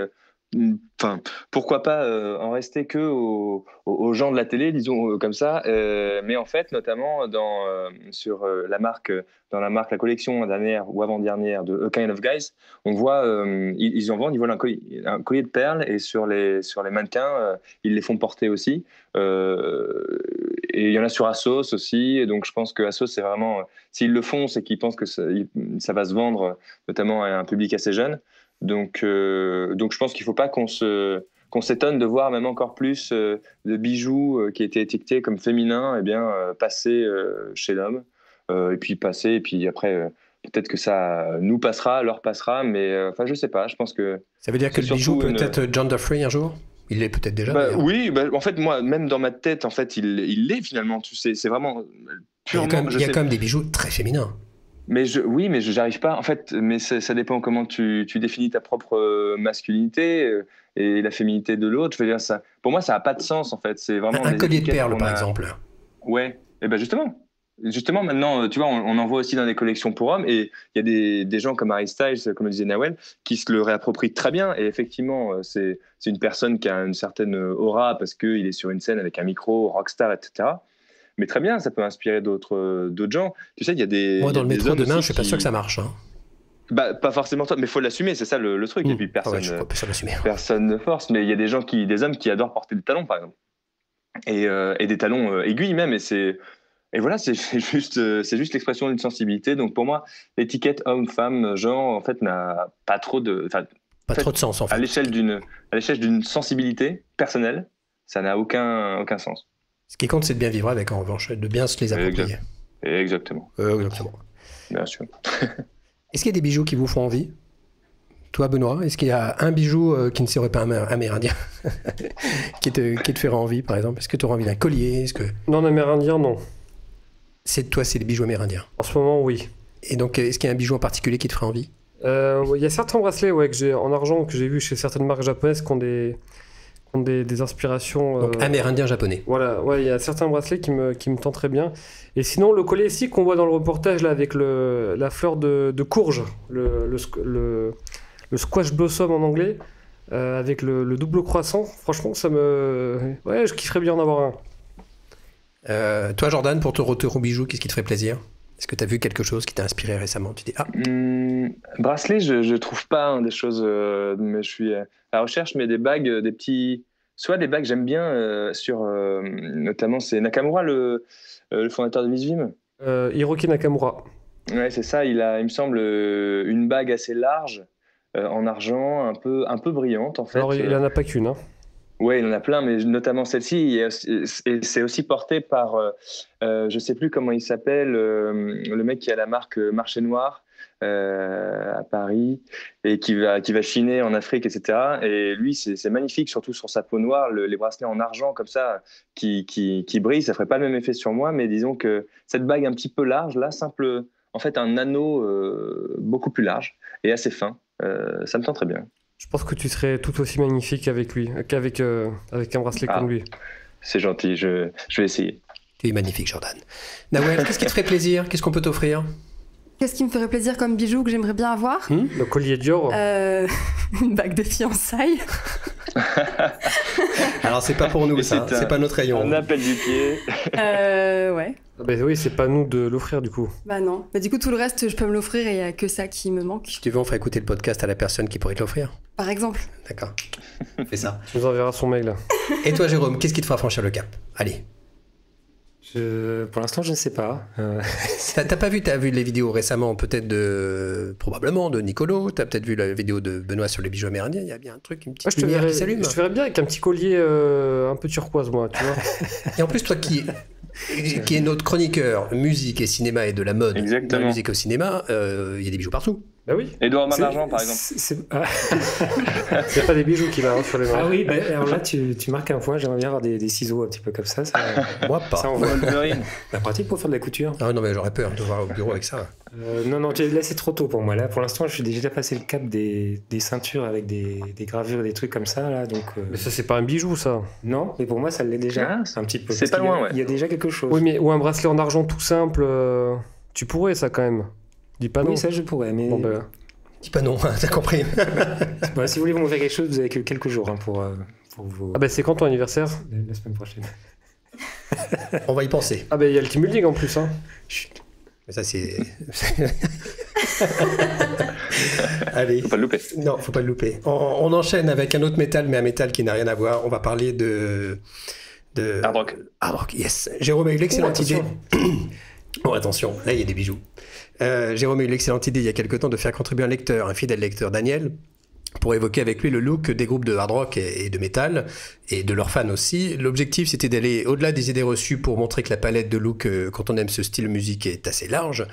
D: pourquoi pas en rester que aux gens de la télé, disons comme ça. Mais en fait, notamment dans la collection dernière ou avant-dernière de A Kind of Guys, on voit ils en vendent, ils volent un collier de perles et sur les mannequins, ils les font porter aussi. Et il y en a sur Asos aussi. Et donc je pense que Asos, c'est vraiment, s'ils le font, c'est qu'ils pensent que ça va se vendre, notamment à un public assez jeune. Donc je pense qu'il ne faut pas qu'on s'étonne de voir même encore plus de bijoux qui étaient étiquetés comme féminins passer chez l'homme et puis après peut-être que ça nous passera, leur passera, mais je sais pas, je pense que
A: ça veut dire que le bijou peut être gender-free un jour ? Il l'est peut-être déjà.
D: Oui, en fait moi même dans ma tête en fait il l'est finalement, tu sais, c'est vraiment purement,
A: il y a quand même des bijoux très féminins.
D: Mais j'arrive pas. En fait, mais ça dépend comment tu définis ta propre masculinité et la féminité de l'autre. Je veux dire, ça, pour moi, ça a pas de sens en fait. C'est vraiment
A: un collier de perles, par exemple.
D: Ouais. Et justement, maintenant, tu vois, on en voit aussi dans des collections pour hommes. Et il y a des gens comme Harry Styles, comme le disait Nawel, qui se le réapproprient très bien. Et effectivement, c'est une personne qui a une certaine aura parce qu'il est sur une scène avec un micro, rockstar, etc. Mais très bien, ça peut inspirer d'autres gens. Tu sais, il y a des...
A: Moi, dans le métro demain, je suis pas sûr que ça marche. Hein.
D: Pas forcément toi, mais il faut l'assumer, c'est ça le truc. Et puis personne ne force, mais il y a des hommes qui adorent porter des talons, par exemple. Et des talons aiguilles même. Et voilà, c'est juste l'expression d'une sensibilité. Donc pour moi, l'étiquette homme-femme, genre, en fait, n'a pas trop de...
A: trop de sens, en fait.
D: À l'échelle d'une sensibilité personnelle, ça n'a aucun sens.
A: Ce qui compte, c'est de bien vivre avec, en revanche, de bien se les approprier.
D: Exactement. Bien sûr.
A: Est-ce qu'il y a des bijoux qui vous font envie ? Toi, Benoît, est-ce qu'il y a un bijou qui ne serait pas amérindien qui te ferait envie, par exemple ? Est-ce que tu aurais envie d'un collier ?
C: Non, amérindien, non.
A: C'est les bijoux amérindiens ?
C: En ce moment, oui.
A: Et donc, est-ce qu'il y a un bijou en particulier qui te ferait envie ?
C: Il y a certains bracelets en argent que j'ai vus chez certaines marques japonaises qui ont des inspirations...
A: Donc amérindien japonais.
C: Voilà, il y a certains bracelets qui me tenteraient bien. Et sinon, le collier ici qu'on voit dans le reportage là, avec la fleur de courge, le squash blossom en anglais, avec le double croissant, franchement, je kifferais bien en avoir un.
A: Toi, Jordan, pour ton retour au bijou, qu'est-ce qui te ferait plaisir ? Est-ce que tu as vu quelque chose qui t'a inspiré récemment ? Tu dis
D: bracelet, je trouve pas des choses, mais je suis à la recherche, mais des bagues, des petits... Soit des bagues, j'aime bien, notamment c'est Nakamura, le fondateur de Miss Vim.
C: Hiroki Nakamura.
D: Ouais, c'est ça, il me semble, une bague assez large, en argent, un peu brillante en fait.
C: Alors il en a pas qu'une, hein.
D: Ouais, il en a plein, mais notamment celle-ci, et c'est aussi porté par, je sais plus comment il s'appelle, le mec qui a la marque Marché Noir à Paris, et qui va chiner en Afrique, etc. Et lui, c'est magnifique, surtout sur sa peau noire, les bracelets en argent comme ça, qui brillent, ça ferait pas le même effet sur moi, mais disons que cette bague un petit peu large, là, simple en fait un anneau beaucoup plus large et assez fin. Ça me tend très bien.
C: Je pense que tu serais tout aussi magnifique avec lui, qu'avec avec un bracelet comme lui.
D: C'est gentil, je vais essayer.
A: Tu es magnifique, Jordan. Nawel, qu'est-ce qui te ferait plaisir? Qu'est-ce qu'on peut t'offrir?
B: Qu'est-ce qui me ferait plaisir comme bijou que j'aimerais bien avoir?
C: Le collier Dior.
B: Une bague de fiançailles.
A: Alors, c'est pas pour nous, ça. C'est pas notre rayon.
D: Un appel du pied.
B: Ouais.
C: Ah bah oui, c'est pas nous de l'offrir du coup.
B: Bah non. Bah du coup, tout le reste, je peux me l'offrir et il n'y a que ça qui me manque.
A: Si tu veux, on fera écouter le podcast à la personne qui pourrait te l'offrir.
B: Par exemple.
A: D'accord. Fais ça.
C: Tu nous enverras son mail.
A: Et toi, Jérôme, qu'est-ce qui te fera franchir le cap? Allez.
F: Pour l'instant, je ne sais pas.
A: T'as vu les vidéos récemment, peut-être probablement de Nicolo. T'as peut-être vu la vidéo de Benoît sur les bijoux amérindiens. Il y a bien un truc, une petite lumière qui s'allume.
C: Je te verrais bien avec un petit collier un peu turquoise, moi, tu vois.
A: Et en plus, toi qui est notre chroniqueur musique et cinéma et de la mode,
D: Exactement.
A: dans la musique au cinéma, il y a des bijoux partout.
C: Bah oui.
D: Édouard Main d'Argent, par exemple.
C: C'est pas des bijoux qu'il va sur les mains.
F: Ah oui, alors là, tu marques un point. J'aimerais bien avoir des ciseaux un petit peu comme ça.
A: Moi, pas.
F: Ça
D: Wolverine.
F: La pratique pour faire de la couture.
A: Ah non, mais j'aurais peur de voir au bureau avec ça.
F: Non, là, c'est trop tôt pour moi. Là, pour l'instant, je suis déjà passé le cap des ceintures avec des gravures et des trucs comme ça. Là, donc,
C: Mais ça, c'est pas un bijou, ça.
F: Non, mais pour moi, ça l'est déjà un petit peu.
D: C'est pas loin, ouais.
F: Il y a déjà quelque chose.
C: Oui, mais ou un bracelet en argent tout simple. Tu pourrais, ça, quand même. Dis pas non.
F: Oui, ça, je pourrais, mais...
C: Bon, bah...
A: Dis pas non, t'as compris.
F: Voilà, si vous voulez vous m'offrir quelque chose, vous avez que quelques jours pour vous...
C: Ah bah c'est quand ton anniversaire?
F: La semaine prochaine.
A: On va y penser.
C: Ah bah il y a le Team Building en plus, hein.
A: Chut. Mais ça, c'est... Allez.
D: Faut pas le louper.
A: Non, faut pas le louper. On enchaîne avec un autre métal, mais un métal qui n'a rien à voir. On va parler de
D: Hard rock.
A: Hard rock, yes. Jérôme a eu l'excellente idée. Bon, attention, là, il y a des bijoux. Jérôme a eu l'excellente idée il y a quelque temps de faire contribuer un lecteur, un fidèle lecteur, Daniel, pour évoquer avec lui le look des groupes de hard rock et de métal, et de leurs fans aussi. L'objectif, c'était d'aller au-delà des idées reçues pour montrer que la palette de look, quand on aime ce style de musique, est assez large.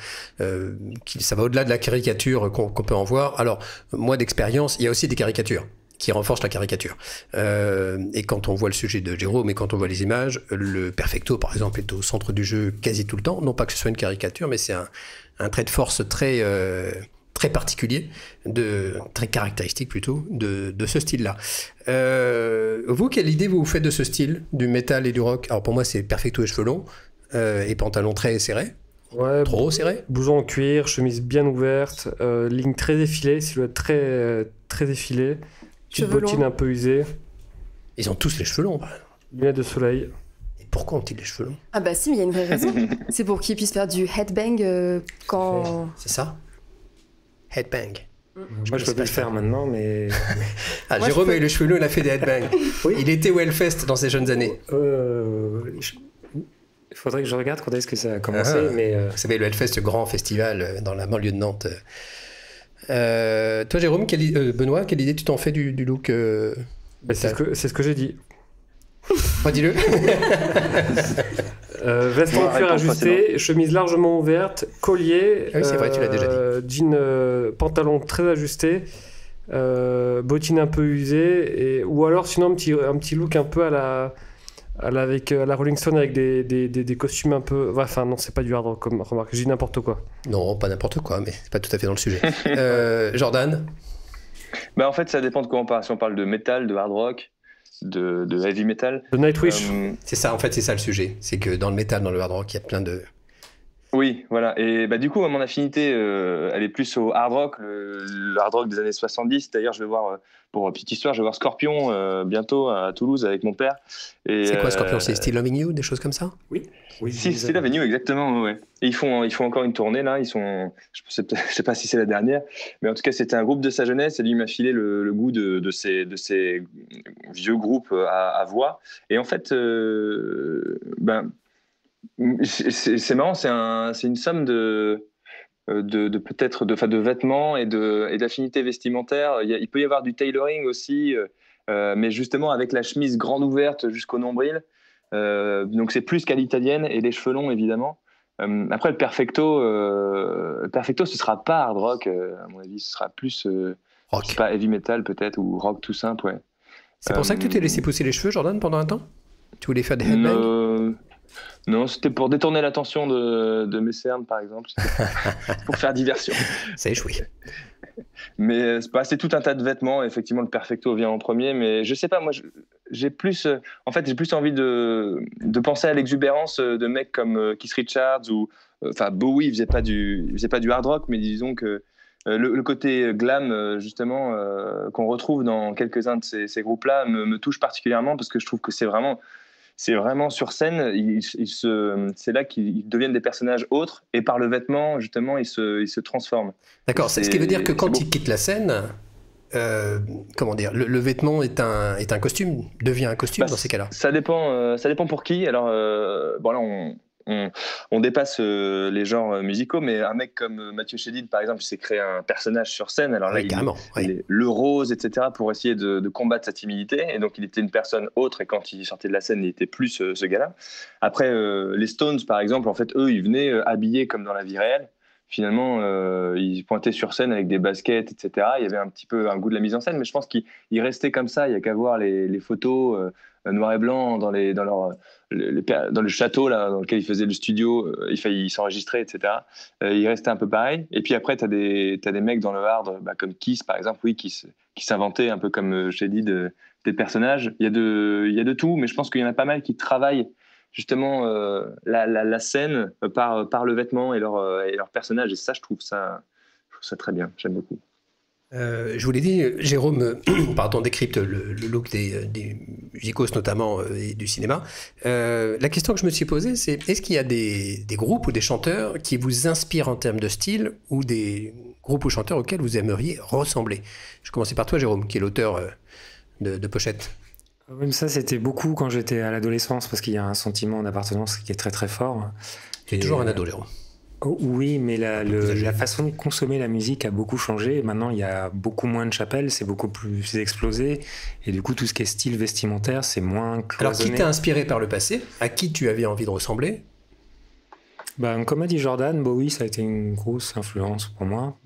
A: Ça va au-delà de la caricature qu'on peut en voir. Alors, moi, d'expérience, il y a aussi des caricatures qui renforcent la caricature. Et quand on voit le sujet de Jérôme et quand on voit les images, le perfecto, par exemple, est au centre du jeu quasi tout le temps. Non pas que ce soit une caricature, mais c'est un trait de force très particulier, très caractéristique plutôt, de ce style-là. Vous, quelle idée vous faites de ce style, du métal et du rock? Alors pour moi, c'est perfecto et cheveux longs, et pantalon très serré.
C: Ouais,
A: trop serré.
C: Blouson en cuir, chemise bien ouverte, ligne très effilée, silhouette très effilée, petite bottine un peu usée.
A: Ils ont tous les cheveux longs.
C: Lunettes de soleil.
A: Et pourquoi ont-ils les cheveux longs?
B: Ah bah si, mais il y a une vraie raison. C'est pour qu'ils puissent faire du headbang quand...
A: C'est ça? Headbang.
F: Moi, je peux plus le faire maintenant, mais...
A: Ah, moi, Jérôme a eu les cheveux longs, il a fait des headbangs. Oui. Il était au Hellfest dans ses jeunes années.
F: Il faudrait que je regarde quand est-ce que ça a commencé. Mais
A: Vous savez, le Hellfest, ce grand festival dans la banlieue de Nantes. Toi, Jérôme, Benoît, quelle idée tu t'en fais du look
C: c'est ce que j'ai dit.
A: Dis-le.
C: Veste en cuir ajusté, chemise largement ouverte, collier,
A: oui, c'est vrai, tu l'as déjà dit.
C: Jean, pantalon très ajusté, bottines un peu usées, ou alors sinon un petit look un peu avec la Rolling Stone avec des costumes un peu... Enfin non, c'est pas du hard rock comme remarque, je dis n'importe quoi.
A: Non, pas n'importe quoi, mais c'est pas tout à fait dans le sujet. Jordan?
D: Bah en fait, ça dépend de quoi on parle. Si on parle de métal, de hard rock, de heavy metal.
C: De Nightwish.
A: C'est ça, en fait, c'est ça le sujet. C'est que dans le métal, dans le hard rock, il y a plein de...
D: Oui, voilà. Et bah, du coup, mon affinité, elle est plus au hard rock, le hard rock des années 70. D'ailleurs, je vais voir, pour petite histoire, je vais voir Scorpion bientôt à Toulouse avec mon père.
A: C'est quoi Scorpion? C'est Still Loving You, des choses comme ça?
F: Oui.
D: Si, Still Loving You, exactement. Ouais. Et ils font encore une tournée là. Je sais pas si c'est la dernière, mais en tout cas, c'était un groupe de sa jeunesse. Et lui m'a filé le goût de ces vieux groupes à voix. Et en fait, c'est marrant, c'est une somme de vêtements et d'affinités vestimentaires. Il peut y avoir du tailoring aussi, mais justement avec la chemise grande ouverte jusqu'au nombril. Donc c'est plus qu'à l'italienne, et les cheveux longs évidemment. Après le perfecto, ce sera pas hard rock, à mon avis, ce sera plus
A: rock.
D: Je sais pas, heavy metal peut-être, ou rock tout simple, ouais.
A: C'est pour ça que tu t'es laissé pousser les cheveux, Jordan, pendant un temps? Tu voulais faire des headbangs?
D: Non, c'était pour détourner l'attention de mes cernes, par exemple. C'était pour faire diversion.
A: Ça a échoué.
D: Mais c'est tout un tas de vêtements. Effectivement, le perfecto vient en premier. Mais je sais pas, moi, j'ai plus envie de penser à l'exubérance de mecs comme Keith Richards ou Bowie. Il faisait pas du hard rock, mais disons que le côté glam, justement, qu'on retrouve dans quelques-uns de ces groupes-là, me touche particulièrement parce que je trouve que c'est vraiment sur scène, c'est là qu'ils deviennent des personnages autres et par le vêtement, justement, ils se transforment.
A: D'accord, c'est ce qui veut dire que quand ils quittent la scène, comment dire, le vêtement est un costume, devient un costume dans ces cas-là.
D: Ça dépend pour qui. Alors, bon là, on dépasse les genres musicaux, mais un mec comme Mathieu Chédid, par exemple, il s'est créé un personnage sur scène. Alors là, il est le rose, etc., pour essayer de combattre sa timidité. Et donc, il était une personne autre. Et quand il sortait de la scène, il était plus ce gars-là. Après, les Stones, par exemple, en fait, eux, ils venaient habillés comme dans la vie réelle. Finalement, ils pointaient sur scène avec des baskets, etc. Il y avait un petit peu un goût de la mise en scène, mais je pense qu'ils restaient comme ça. Il n'y a qu'à voir les photos noir et blanc dans le château là, dans lequel ils faisaient le studio. Ils s'enregistraient, etc. Ils restaient un peu pareil. Et puis après, tu as des mecs dans le hard, comme Kiss, par exemple, oui, qui s'inventaient un peu comme j'ai dit des personnages. Il y a de tout, mais je pense qu'il y en a pas mal qui travaillent justement la scène par le vêtement et leur personnage, et ça je trouve ça très bien, j'aime beaucoup.
A: Je vous l'ai dit, Jérôme décrypte le look des musicos notamment et du cinéma. La question que je me suis posée, c'est est-ce qu'il y a des groupes ou des chanteurs qui vous inspirent en termes de style, ou des groupes ou chanteurs auxquels vous aimeriez ressembler? Je commençais par toi, Jérôme, qui est l'auteur de Pochette.
F: Oui, mais ça, c'était beaucoup quand j'étais à l'adolescence, parce qu'il y a un sentiment d'appartenance qui est très très fort.
A: Tu es toujours un ado, Jérôme.
F: Oui, mais la façon de consommer la musique a beaucoup changé. Maintenant, il y a beaucoup moins de chapelles, c'est beaucoup plus explosé. Et du coup, tout ce qui est style vestimentaire, c'est moins cloisonné.
A: Alors, qui t'a inspiré par le passé? À qui tu avais envie de ressembler?
F: Comme a dit Jordan, Bowie, ça a été une grosse influence pour moi.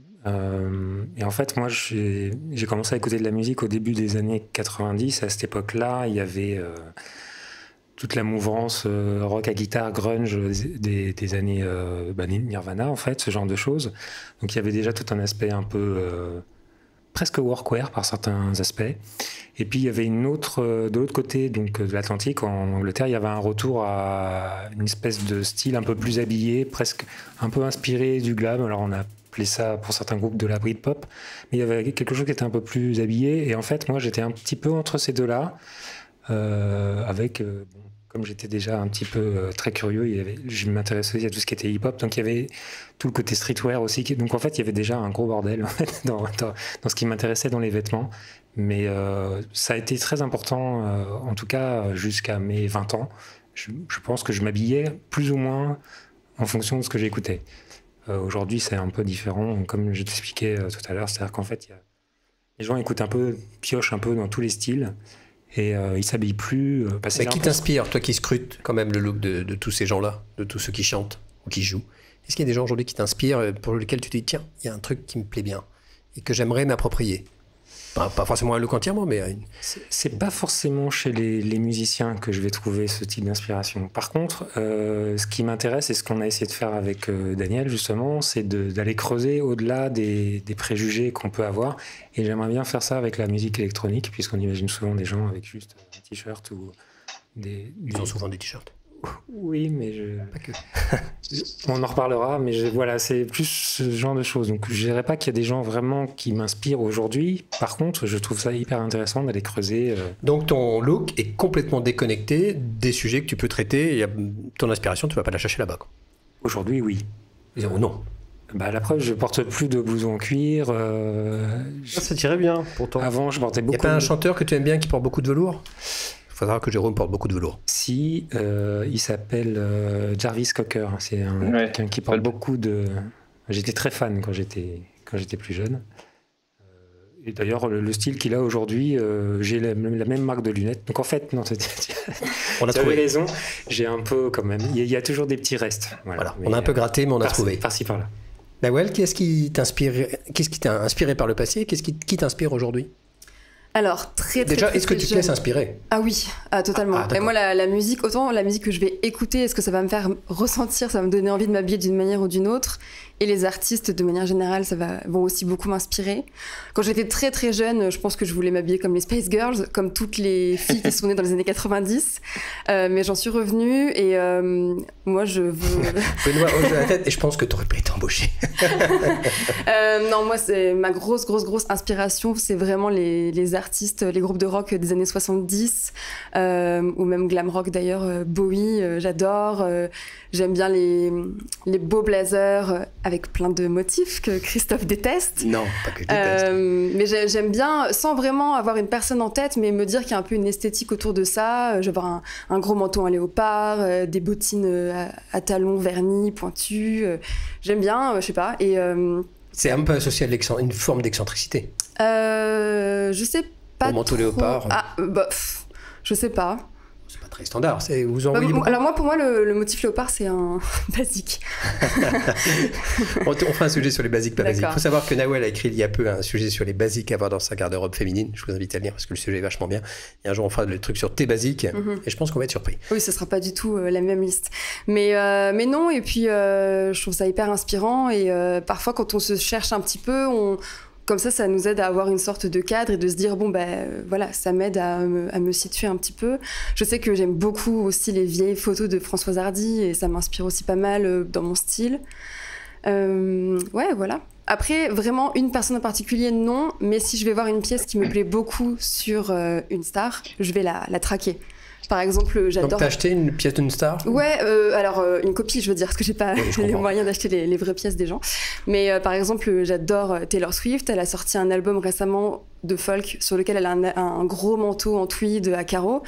F: Et en fait, moi, j'ai commencé à écouter de la musique au début des années 90. À cette époque-là, il y avait toute la mouvance rock à guitare, grunge des années Nirvana, en fait, ce genre de choses. Donc, il y avait déjà tout un aspect un peu presque workwear par certains aspects. Et puis, il y avait de l'autre côté donc, de l'Atlantique, en Angleterre, il y avait un retour à une espèce de style un peu plus habillé, presque un peu inspiré du glam. Alors, on a appelé ça pour certains groupes de la Britpop, mais il y avait quelque chose qui était un peu plus habillé. Et en fait, moi, j'étais un petit peu entre ces deux-là, comme j'étais déjà un petit peu très curieux, je m'intéressais aussi à tout ce qui était hip-hop, donc il y avait tout le côté streetwear aussi. Donc en fait, il y avait déjà un gros bordel en fait, dans ce qui m'intéressait dans les vêtements. Mais ça a été très important, en tout cas jusqu'à mes 20 ans. Je pense que je m'habillais plus ou moins en fonction de ce que j'écoutais. Aujourd'hui, c'est un peu différent, comme je t'expliquais tout à l'heure. C'est-à-dire qu'en fait, les gens piochent un peu dans tous les styles. Et ils s'habillent plus.
A: Mais qui t'inspire, toi qui scrutes quand même le look de tous ces gens-là, de tous ceux qui chantent ou qui jouent? Est-ce qu'il y a des gens aujourd'hui qui t'inspirent, pour lesquels tu te dis tiens, il y a un truc qui me plaît bien et que j'aimerais m'approprier? Pas forcément un look entièrement, mais
F: c'est pas forcément chez les musiciens que je vais trouver ce type d'inspiration. Par contre, ce qui m'intéresse et ce qu'on a essayé de faire avec Daniel justement, c'est d'aller creuser au-delà des préjugés qu'on peut avoir. Et j'aimerais bien faire ça avec la musique électronique, puisqu'on imagine souvent des gens avec juste un t-shirt ou
A: Ils ont souvent des t-shirts.
F: Oui, mais
A: pas que.
F: On en reparlera, mais voilà, c'est plus ce genre de choses. Donc, je dirais pas qu'il y a des gens vraiment qui m'inspirent aujourd'hui. Par contre, je trouve ça hyper intéressant d'aller creuser.
A: Donc, ton look est complètement déconnecté des sujets que tu peux traiter. Et ton inspiration, tu vas pas la chercher là-bas, quoi.
F: Aujourd'hui, oui.
A: Ou non?
F: La preuve, je porte plus de blouson en cuir.
C: Ça tirait bien, pourtant.
F: Avant, je portais beaucoup.
A: Il n'y a pas un chanteur que tu aimes bien qui porte beaucoup de velours? Il faudra que Jérôme porte beaucoup de velours.
F: Si, il s'appelle Jarvis Cocker. C'est quelqu'un qui porte beaucoup de... J'étais très fan quand j'étais plus jeune. Et d'ailleurs, le style qu'il a aujourd'hui, j'ai la même marque de lunettes. Donc en fait, non,
A: on a trouvé
F: raison. J'ai un peu quand même... Il y a toujours des petits restes.
A: Voilà. On a un peu gratté, mais on a trouvé.
F: Par-ci, par-là.
A: Nawel, qu'est-ce qui t'a inspiré par le passé? Qui t'inspire aujourd'hui?
B: Alors, très
A: Déjà, est-ce que
B: très
A: tu te
B: jeune.
A: laisses inspirer?
B: Ah oui, totalement.
A: Ah, d'accord.
B: Et moi, la musique, autant la musique que je vais écouter, est-ce que ça va me faire ressentir, ça va me donner envie de m'habiller d'une manière ou d'une autre. Et les artistes, de manière générale, vont aussi beaucoup m'inspirer. Quand j'étais très très jeune, je pense que je voulais m'habiller comme les Spice Girls, comme toutes les filles qui sont nées dans les années 90. Mais j'en suis revenue et moi, je veux...
A: Benoît hoche de la tête et je pense que tu aurais pas été embauché.
B: Non, moi, c'est ma grosse inspiration, c'est vraiment les artistes, les groupes de rock des années 70, ou même glam rock d'ailleurs, Bowie, j'adore. J'aime bien les beaux blazers avec plein de motifs que Christophe déteste.
A: Non, pas que je déteste.
B: Mais j'aime bien, sans vraiment avoir une personne en tête, mais me dire qu'il y a un peu une esthétique autour de ça. Je vais avoir un gros manteau en léopard, des bottines à talons vernis, pointus. J'aime bien, je sais pas. Et
A: C'est un peu associé à une forme d'excentricité.
B: je sais pas.
A: Au manteau
B: trop.
A: léopard.
B: Je sais pas.
A: C'est pas très standard. Vous en voyez beaucoup.
B: Alors moi, pour moi, le motif léopard, c'est un basique.
A: On fera un sujet sur les basiques, pas basiques. Il
B: D'accord.
A: faut savoir que Nawel a écrit il y a peu un sujet sur les basiques à avoir dans sa garde-robe féminine. Je vous invite à le lire parce que le sujet est vachement bien. Et un jour, on fera le truc sur tes basiques et je pense qu'on va être surpris.
B: Oui, ce sera pas du tout la même liste. Mais non, et puis je trouve ça hyper inspirant. Et parfois, quand on se cherche un petit peu, comme ça nous aide à avoir une sorte de cadre et de se dire, bon, voilà, ça m'aide à me situer un petit peu. Je sais que j'aime beaucoup aussi les vieilles photos de Françoise Hardy et ça m'inspire aussi pas mal dans mon style. Ouais, voilà. Après, vraiment, une personne en particulier, non. Mais si je vais voir une pièce qui me plaît beaucoup sur une star, je vais la traquer. Par exemple, j'adore...
A: Donc, t'as acheté une pièce d'une star?
B: Ouais, alors une copie, je veux dire, parce que j'ai pas les moyens d'acheter les vraies pièces des gens. Mais par exemple, j'adore Taylor Swift. Elle a sorti un album récemment de folk sur lequel elle a un gros manteau en tweed à carreaux.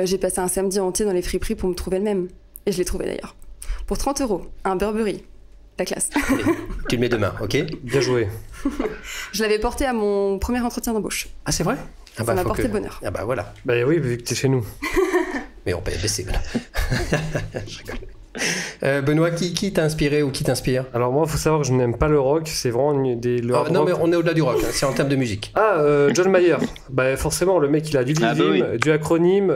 B: J'ai passé un samedi entier dans les friperies pour me trouver le même. Et je l'ai trouvé d'ailleurs. Pour 30 €, un Burberry. La classe.
A: Allez, tu le mets demain, ok?
C: Bien joué.
B: Je l'avais porté à mon premier entretien d'embauche.
A: Ah, c'est vrai?
B: Ça m'a porté bonheur.
A: Ah bah voilà.
C: Bah oui, vu que t'es chez nous.
A: Mais on peut baisser, voilà. Je rigole. Benoît, qui t'a inspiré ou qui t'inspire?
C: Alors moi, il faut savoir que je n'aime pas le rock. C'est vraiment le hard
A: Non,
C: rock.
A: mais on est au-delà du rock, hein, c'est en termes de musique.
C: John Mayer. Bah forcément, le mec, il a du Vizim, du acronyme,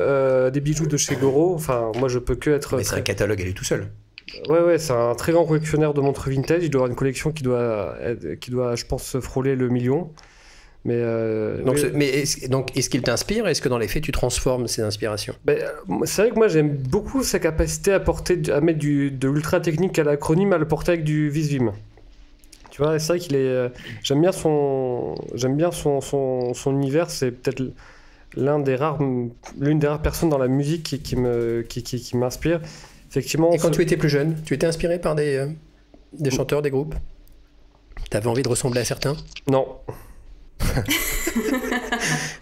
C: des bijoux de chez Goro. Enfin, moi, je peux que être...
A: Mais c'est un catalogue à lui tout seul.
C: Ouais, c'est un très grand collectionneur de montres vintage. Il doit avoir une collection qui doit, je pense, frôler le million. Mais
A: est-ce qu'il t'inspire? Est-ce que dans les faits, tu transformes ces inspirations?
C: c'est vrai que moi, j'aime beaucoup sa capacité à mettre de l'ultra technique à l'acronyme, à le porter avec du Vizim. Tu vois, c'est vrai qu'il est... J'aime bien son univers. C'est peut-être l'une des rares personnes dans la musique qui m'inspire. Effectivement.
A: Et quand tu étais plus jeune, tu étais inspiré par des chanteurs, des groupes? T'avais envie de ressembler à certains?
C: Non.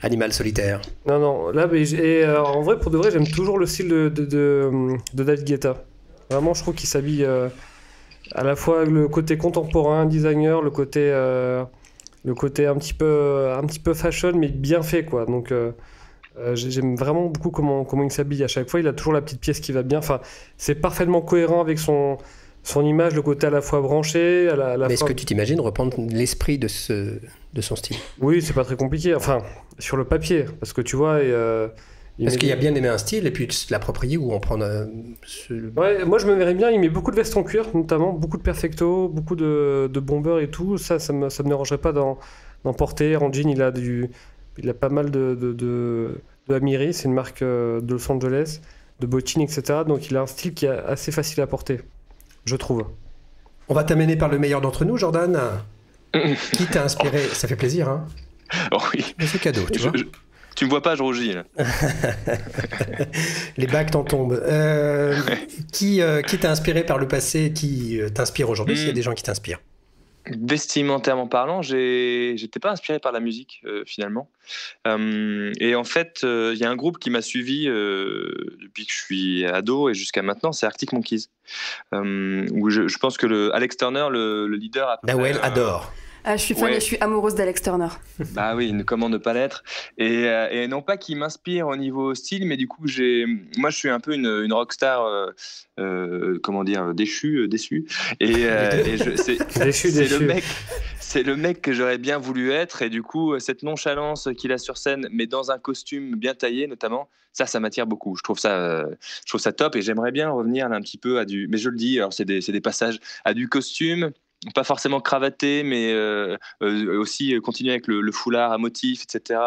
A: Animal solitaire.
C: Non. Là, en vrai, pour de vrai, j'aime toujours le style de David Guetta. Vraiment, je trouve qu'il s'habille à la fois le côté contemporain, designer, le côté un petit peu fashion, mais bien fait, quoi. Donc, j'aime vraiment beaucoup comment il s'habille. À chaque fois, il a toujours la petite pièce qui va bien. Enfin, c'est parfaitement cohérent avec son image, le côté à la fois branché,
A: Mais est-ce que tu t'imagines reprendre l'esprit de son style?
C: Oui, c'est pas très compliqué. Enfin, sur le papier, parce que tu vois...
A: Est-ce qu'il y a bien aimé un style et puis l'approprier ou en prendre
C: Ouais, moi je me verrais bien, il met beaucoup de vestes en cuir, notamment, beaucoup de perfecto, beaucoup de bombers et tout. Ça me dérangerait pas d'en porter. En jean, il a pas mal de Amiri, c'est une marque de Los Angeles, de bottines, etc. Donc il a un style qui est assez facile à porter, je trouve.
A: On va t'amener par le meilleur d'entre nous, Jordan. Qui t'a inspiré? Ça fait plaisir, hein?
D: Oh oui.
A: C'est cadeau, tu vois.
D: Tu me vois pas, je rougis, là.
A: Les bacs t'en tombent. Qui t'a inspiré par le passé? Qui t'inspire aujourd'hui? S'il y a des gens qui t'inspirent.
D: Vestimentairement parlant, j'étais pas inspiré par la musique finalement. Et en fait, il y a un groupe qui m'a suivi depuis que je suis ado et jusqu'à maintenant, c'est Arctic Monkeys. Où je pense que Alex Turner, le leader,
A: Nawel adore.
B: Ah, je suis fan
D: Ouais.
B: et je suis amoureuse d'Alex Turner.
D: Bah oui, comment ne pas l'être. Et non pas qu'il m'inspire au niveau style, mais du coup, moi je suis un peu une rockstar, comment dire, déçue. C'est le mec que j'aurais bien voulu être. Et du coup, cette nonchalance qu'il a sur scène, mais dans un costume bien taillé notamment, ça m'attire beaucoup. Je trouve ça top et j'aimerais bien revenir là, un petit peu à du. Mais je le dis, alors c'est des passages à du costume. Pas forcément cravaté, mais aussi continuer avec le foulard à motifs, etc.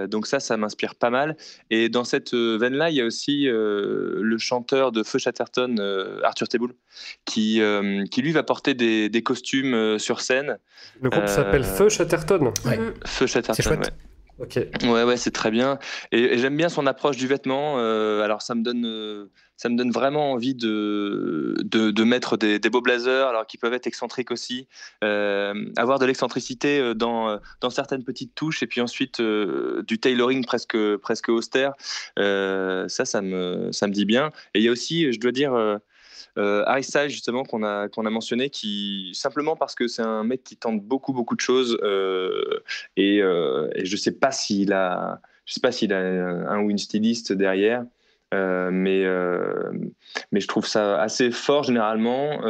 D: Donc ça m'inspire pas mal. Et dans cette veine-là, il y a aussi le chanteur de Feu Chatterton, Arthur Teboul, qui lui va porter des costumes sur scène.
C: Le groupe s'appelle Feu Chatterton.
A: Ouais.
D: Feu Chatterton,
A: C'est chouette.
D: ouais.
C: Ok.
D: Ouais, c'est très bien. Et j'aime bien son approche du vêtement. Alors, ça me donne vraiment envie de mettre des beaux blazers, alors qu'ils peuvent être excentriques aussi. Avoir de l'excentricité dans certaines petites touches, et puis ensuite du tailoring presque austère. Ça me dit bien. Et il y a aussi, je dois dire, Harry Styles, justement, qu'on a mentionné, qui simplement parce que c'est un mec qui tente beaucoup de choses, et je sais pas s'il a un ou une styliste derrière, mais je trouve ça assez fort généralement,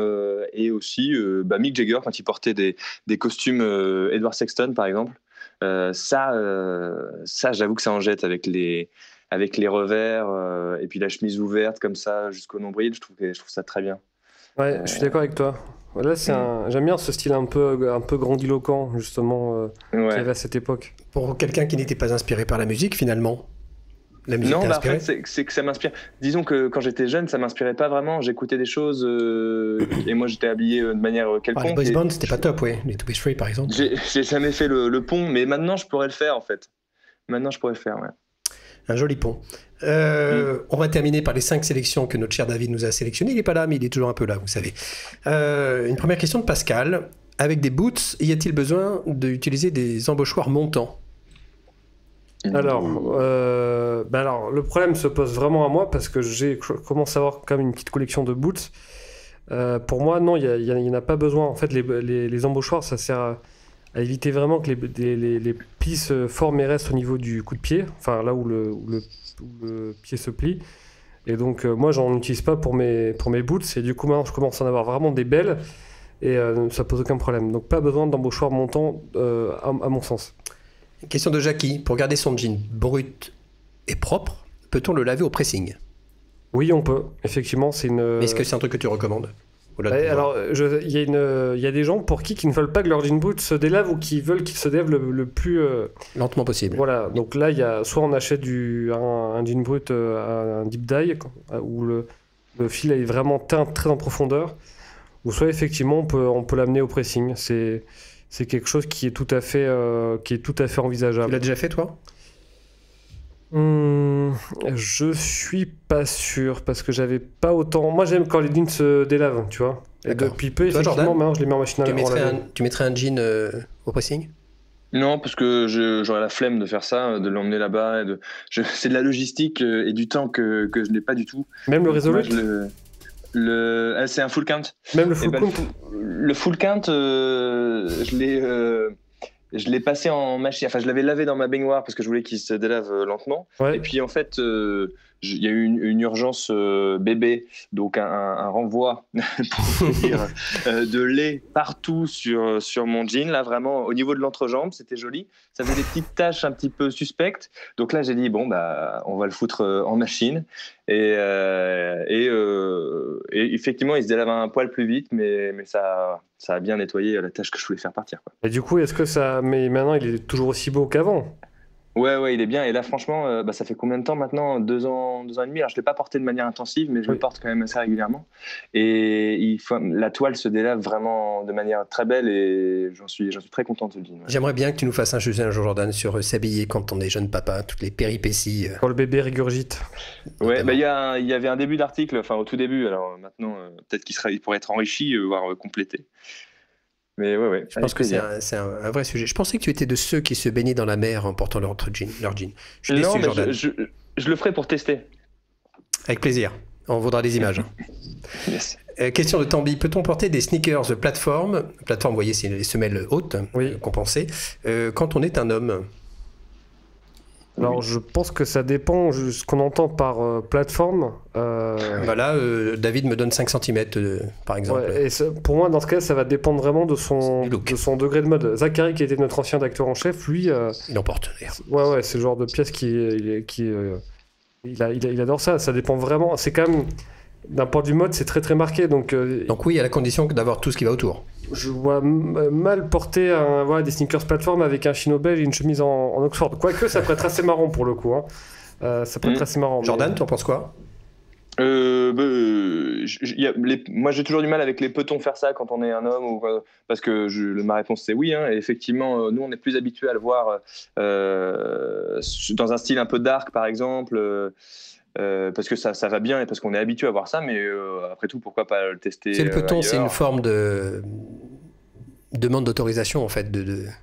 D: et aussi Mick Jagger quand il portait des costumes Edward Sexton par exemple, ça j'avoue que ça en jette avec les revers, et puis la chemise ouverte comme ça jusqu'au nombril. Je trouve ça très bien.
C: Ouais, je suis d'accord avec toi. Là, j'aime bien ce style un peu grandiloquent, justement, qu'il y avait à cette époque.
A: Pour quelqu'un qui n'était pas inspiré par la musique, finalement, la musique
D: Non,
A: t'a
D: en
A: inspiré?
D: fait, c'est que ça m'inspire. Disons que quand j'étais jeune, ça m'inspirait pas vraiment. J'écoutais des choses, et moi j'étais habillé de manière
A: Ah, les
D: quelconque.
A: boys
D: et
A: band, c'était pas top, ouais. Les To Be Free, par exemple.
D: j'ai jamais fait le pont, mais maintenant je pourrais le faire en fait. Maintenant je pourrais le faire, ouais.
A: Un joli pont. On va terminer par les 5 sélections que notre cher David nous a sélectionnées. Il n'est pas là, mais il est toujours un peu là, vous savez. Une première question de Pascal. Avec des boots, y a-t-il besoin d'utiliser des embauchoirs montants?
C: Alors, le problème se pose vraiment à moi parce que je commence à avoir quand même une petite collection de boots. Pour moi, non, il n'y en a pas besoin. En fait, les embauchoirs, ça sert à éviter vraiment que les plis se forment et restent au niveau du coup de pied, enfin là où le pied se plie. Et donc, moi, j'en utilise pas pour mes boots. Et du coup, maintenant, je commence à en avoir vraiment des belles. Et ça pose aucun problème. Donc, pas besoin d'embauchoirs montants, à mon sens.
A: Question de Jackie. Pour garder son jean brut et propre, peut-on le laver au pressing?
C: Oui, on peut. Effectivement, c'est une...
A: Mais est-ce que c'est un truc que tu recommandes?
C: Alors, il y a des gens pour qui ne veulent pas que leur jean boot se délave ou qui veulent qu'il se délave le plus...
A: lentement possible.
C: Voilà. Donc là, soit on achète un jean brut à un deep dye, où le fil est vraiment teint très en profondeur, ou soit effectivement on peut l'amener au pressing. C'est quelque chose qui est tout à fait envisageable.
A: Tu l'as déjà fait, toi?
C: Je suis pas sûr parce que j'avais pas autant. Moi, j'aime quand les jeans se délavent, tu vois. Et depuis peu,
A: toi,
C: effectivement,
A: Jordan,
C: maintenant, je les mets en machine à laver.
A: tu mettrais un jean au pressing?
D: Non, parce que j'aurais la flemme de faire ça, de l'emmener là-bas. C'est de la logistique et du temps que je n'ai pas du tout.
C: Même le Resolute.
D: C'est un full count.
C: Même le full count.
D: Le full count, je l'ai passé en machine. Enfin, je l'avais lavé dans ma baignoire parce que je voulais qu'il se délave lentement. Ouais. Et puis, en fait, il y a eu une urgence bébé, donc un renvoi pour dire, de lait partout sur mon jean. Là, vraiment, au niveau de l'entrejambe, c'était joli. Ça faisait des petites taches un petit peu suspectes. Donc là, j'ai dit, bon, on va le foutre en machine. Et effectivement, il se délave un poil plus vite, mais ça a bien nettoyé la tâche que je voulais faire partir, quoi.
C: Et du coup, est-ce que ça... Mais maintenant, il est toujours aussi beau qu'avant?
D: Ouais, il est bien. Et là, franchement, ça fait combien de temps maintenant? 2 ans et demi. Alors, je ne l'ai pas porté de manière intensive, mais je le porte quand même assez régulièrement. Et la toile se délave vraiment de manière très belle et j'en suis très content de ce jean. Ouais.
A: J'aimerais bien que tu nous fasses un jeu un jour, Jordan, sur s'habiller quand on est jeune papa, toutes les péripéties.
C: Quand le bébé régurgite.
D: Ouais, il y avait un début d'article, enfin au tout début. Alors maintenant, peut-être qu'il pourrait être enrichi, voire complété. Mais ouais.
A: Je pense que c'est un vrai sujet. Je pensais que tu étais de ceux qui se baignaient dans la mer en portant leur jean. Je suis déçu, Jordan.
D: Je le ferai pour tester.
A: Avec plaisir. On vaudra des images.
D: Yes.
A: Question de Tambi. Peut-on porter des sneakers de plateforme, vous voyez, c'est les semelles hautes, compensées, quand on est un homme?
C: Alors, je pense que ça dépend de ce qu'on entend par plateforme.
A: Voilà, David me donne 5 cm, par exemple.
C: Ouais, et pour moi, dans ce cas, ça va dépendre vraiment de son degré de mode. Zachary, qui était notre ancien acteur en chef, lui...
A: il en porte, d'ailleurs.
C: Ouais, c'est le genre de pièce il adore ça. Ça dépend vraiment. C'est quand même... D'un point de vue mode, c'est très très marqué. Donc
A: oui, à la condition d'avoir tout ce qui va autour.
C: Je vois mal porter des sneakers plateforme avec un chino beige et une chemise en Oxford. Quoique, ça peut être assez marrant pour le coup. Hein. Ça peut être assez marrant.
A: Jordan, tu en penses quoi?
D: Moi, j'ai toujours du mal avec les peut-on faire ça quand on est un homme parce que ma réponse c'est oui. Hein, et effectivement, nous on est plus habitués à le voir dans un style un peu dark par exemple. Parce que ça va bien et parce qu'on est habitué à voir ça, mais après tout, pourquoi pas le tester?
A: C'est le peloton, c'est une forme de demande d'autorisation en fait.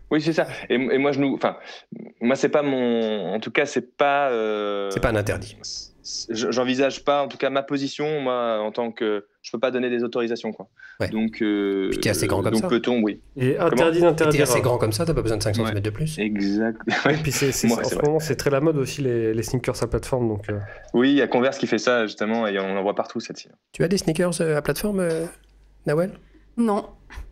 D: Oui, c'est ça. Et moi, moi, c'est pas mon. En tout cas, c'est pas.
A: C'est pas un interdit.
D: J'envisage pas, en tout cas, ma position, moi, en tant que. Je peux pas donner des autorisations, quoi.
A: Ouais.
D: Donc.
A: Puis t'es assez grand comme ça.
D: Donc peut-on, oui.
C: Et interdit d'interdire.
A: T'es assez grand comme ça, t'as pas besoin de 5 cm de plus.
D: Exact.
C: Ouais, puis en ce moment, c'est très la mode aussi les sneakers à plateforme, donc.
D: Oui, il y a Converse qui fait ça justement, et on en voit partout celle-ci.
A: Tu as des sneakers à plateforme, Nawel?
B: Non.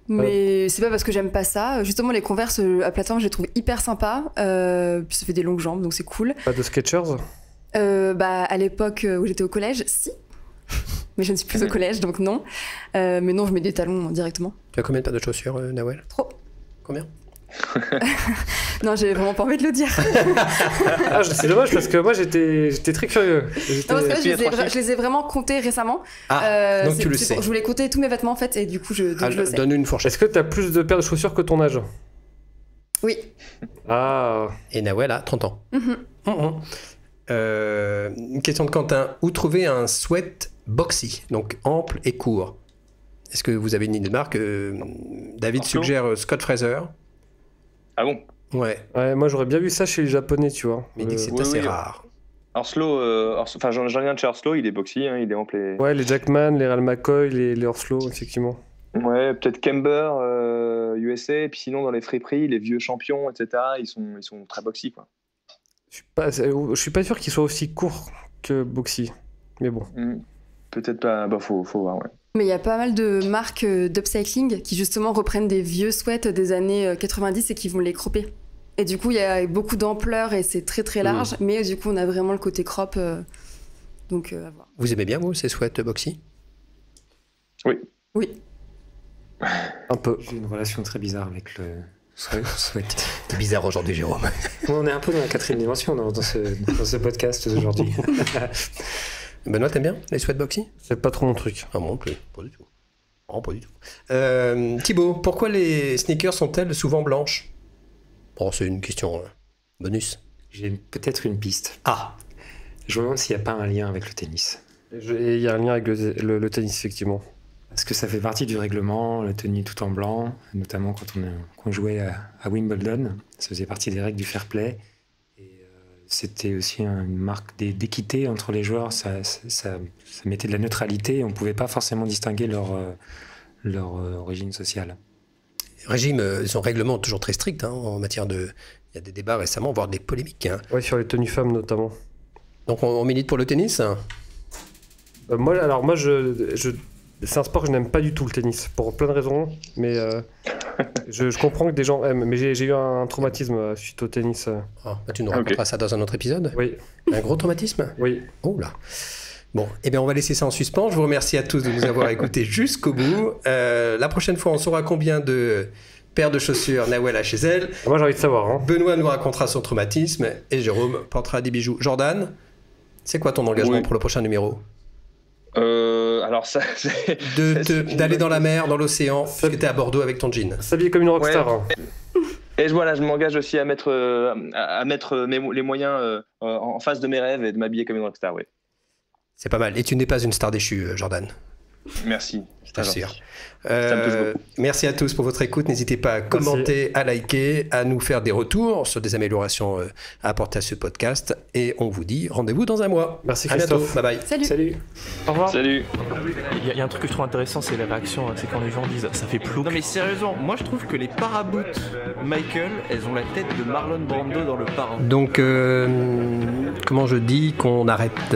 B: Mais c'est pas parce que j'aime pas ça. Justement, les Converse à plateforme, je les trouve hyper sympas. Puis ça fait des longues jambes, donc c'est cool.
C: Pas de Skechers?
B: À l'époque où j'étais au collège, si. Mais je ne suis plus au collège, donc non. Mais non, je mets des talons directement.
A: Tu as combien de paires de chaussures, Nawel?
B: Trop.
A: Combien?
B: Non, j'ai vraiment pas envie de le dire.
C: C'est dommage parce que moi j'étais très curieux.
B: Non, parce que je les ai vraiment comptés récemment.
A: Donc tu le sais.
B: Je voulais compter tous mes vêtements en fait, et du coup je le sais.
A: Donne une fourchette.
C: Est-ce que tu as plus de paires de chaussures que ton âge?
B: Oui.
A: Et Nawel a 30 ans. Une question de Quentin. Où trouver un sweat boxy, donc ample et court? Est-ce que vous avez une idée de marque? David suggère Scott Fraser.
D: Ah bon?
A: Ouais,
C: moi j'aurais bien vu ça chez les Japonais, tu vois.
A: mais il dit que c'est assez rare.
D: Orslo, j'en reviens de chez Orslo, il est boxy, hein, il est ample et...
C: Ouais, les Jackman, les Real McCoy, les Orslo, effectivement.
D: Ouais, peut-être Camber, USA, et puis sinon dans les friperies, les vieux champions, etc., ils sont très boxy, quoi.
C: Je suis pas sûr qu'ils soient aussi courts que boxy, mais bon.
D: Peut-être pas, faut voir, ouais.
B: Mais il y a pas mal de marques d'upcycling qui justement reprennent des vieux sweats des années 90 et qui vont les cropper. Et du coup, il y a beaucoup d'ampleur et c'est très très large, mais du coup, on a vraiment le côté crop. Donc, à voir.
A: Vous aimez bien, vous, ces sweats boxy?
D: Oui.
B: Oui.
C: Un peu.
F: J'ai une relation très bizarre avec le sweat.
A: C'est bizarre aujourd'hui, Jérôme.
F: On est un peu dans la 4e dimension dans ce podcast aujourd'hui.
A: Benoît, t'aimes bien les sweats boxy?
C: C'est pas trop mon truc.
A: Ah, moi non plus, pas du tout. Oh, pas du tout. Thibaut, pourquoi les sneakers sont-elles souvent blanches? Bon, c'est une question bonus.
F: J'ai peut-être une piste.
A: Ah,
F: je me demande s'il n'y a pas un lien avec le tennis.
C: Et il y a un lien avec le tennis, effectivement.
F: Parce que ça fait partie du règlement, la tenue tout en blanc, notamment quand on jouait à Wimbledon. Ça faisait partie des règles du fair play. C'était aussi une marque d'équité entre les joueurs, ça mettait de la neutralité, on ne pouvait pas forcément distinguer leur origine sociale.
A: Son règlement est toujours très strict en matière de... Il y a des débats récemment, voire des polémiques.
C: Oui, sur les tenues femmes notamment.
A: Donc on milite pour le tennis?
C: Moi, c'est un sport que je n'aime pas du tout, le tennis, pour plein de raisons, mais je comprends que des gens aiment, mais j'ai eu un traumatisme suite au tennis.
A: Tu nous raconteras ça dans un autre épisode?
C: Oui.
A: Un gros traumatisme?
C: Oui.
A: Oh là. Bon, eh bien on va laisser ça en suspens. Je vous remercie à tous de nous avoir écoutés jusqu'au bout. La prochaine fois, on saura combien de paires de chaussures Nawel a chez elle.
C: Moi, j'ai envie de savoir.
A: Benoît nous racontera son traumatisme et Jérôme portera des bijoux. Jordan, c'est quoi ton engagement pour le prochain numéro?
D: Alors ça,
A: d'aller dans la mer, dans l'océan, parce que t'es à Bordeaux avec ton jean.
C: S'habiller comme une rockstar.
D: Ouais. Et voilà, je m'engage aussi à mettre les moyens en face de mes rêves et de m'habiller comme une rockstar, oui.
A: C'est pas mal. Et tu n'es pas une star déchue, Jordan?
D: Merci.
A: Bien sûr.
D: Ça me touche beaucoup.
A: Merci à tous pour votre écoute. N'hésitez pas à commenter, à liker, à nous faire des retours sur des améliorations à apporter à ce podcast. Et on vous dit rendez-vous dans un mois.
C: Merci
A: à
C: Christophe.
A: bientôt. Bye bye.
B: Salut.
C: Au revoir.
D: Salut.
G: Il y a un truc que je trouve intéressant, c'est les réactions, c'est quand les gens disent ça fait plouc.
E: Non mais sérieusement, moi je trouve que les paraboots Michael, elles ont la tête de Marlon Brando dans Le Parrain.
A: Donc, comment je dis qu'on arrête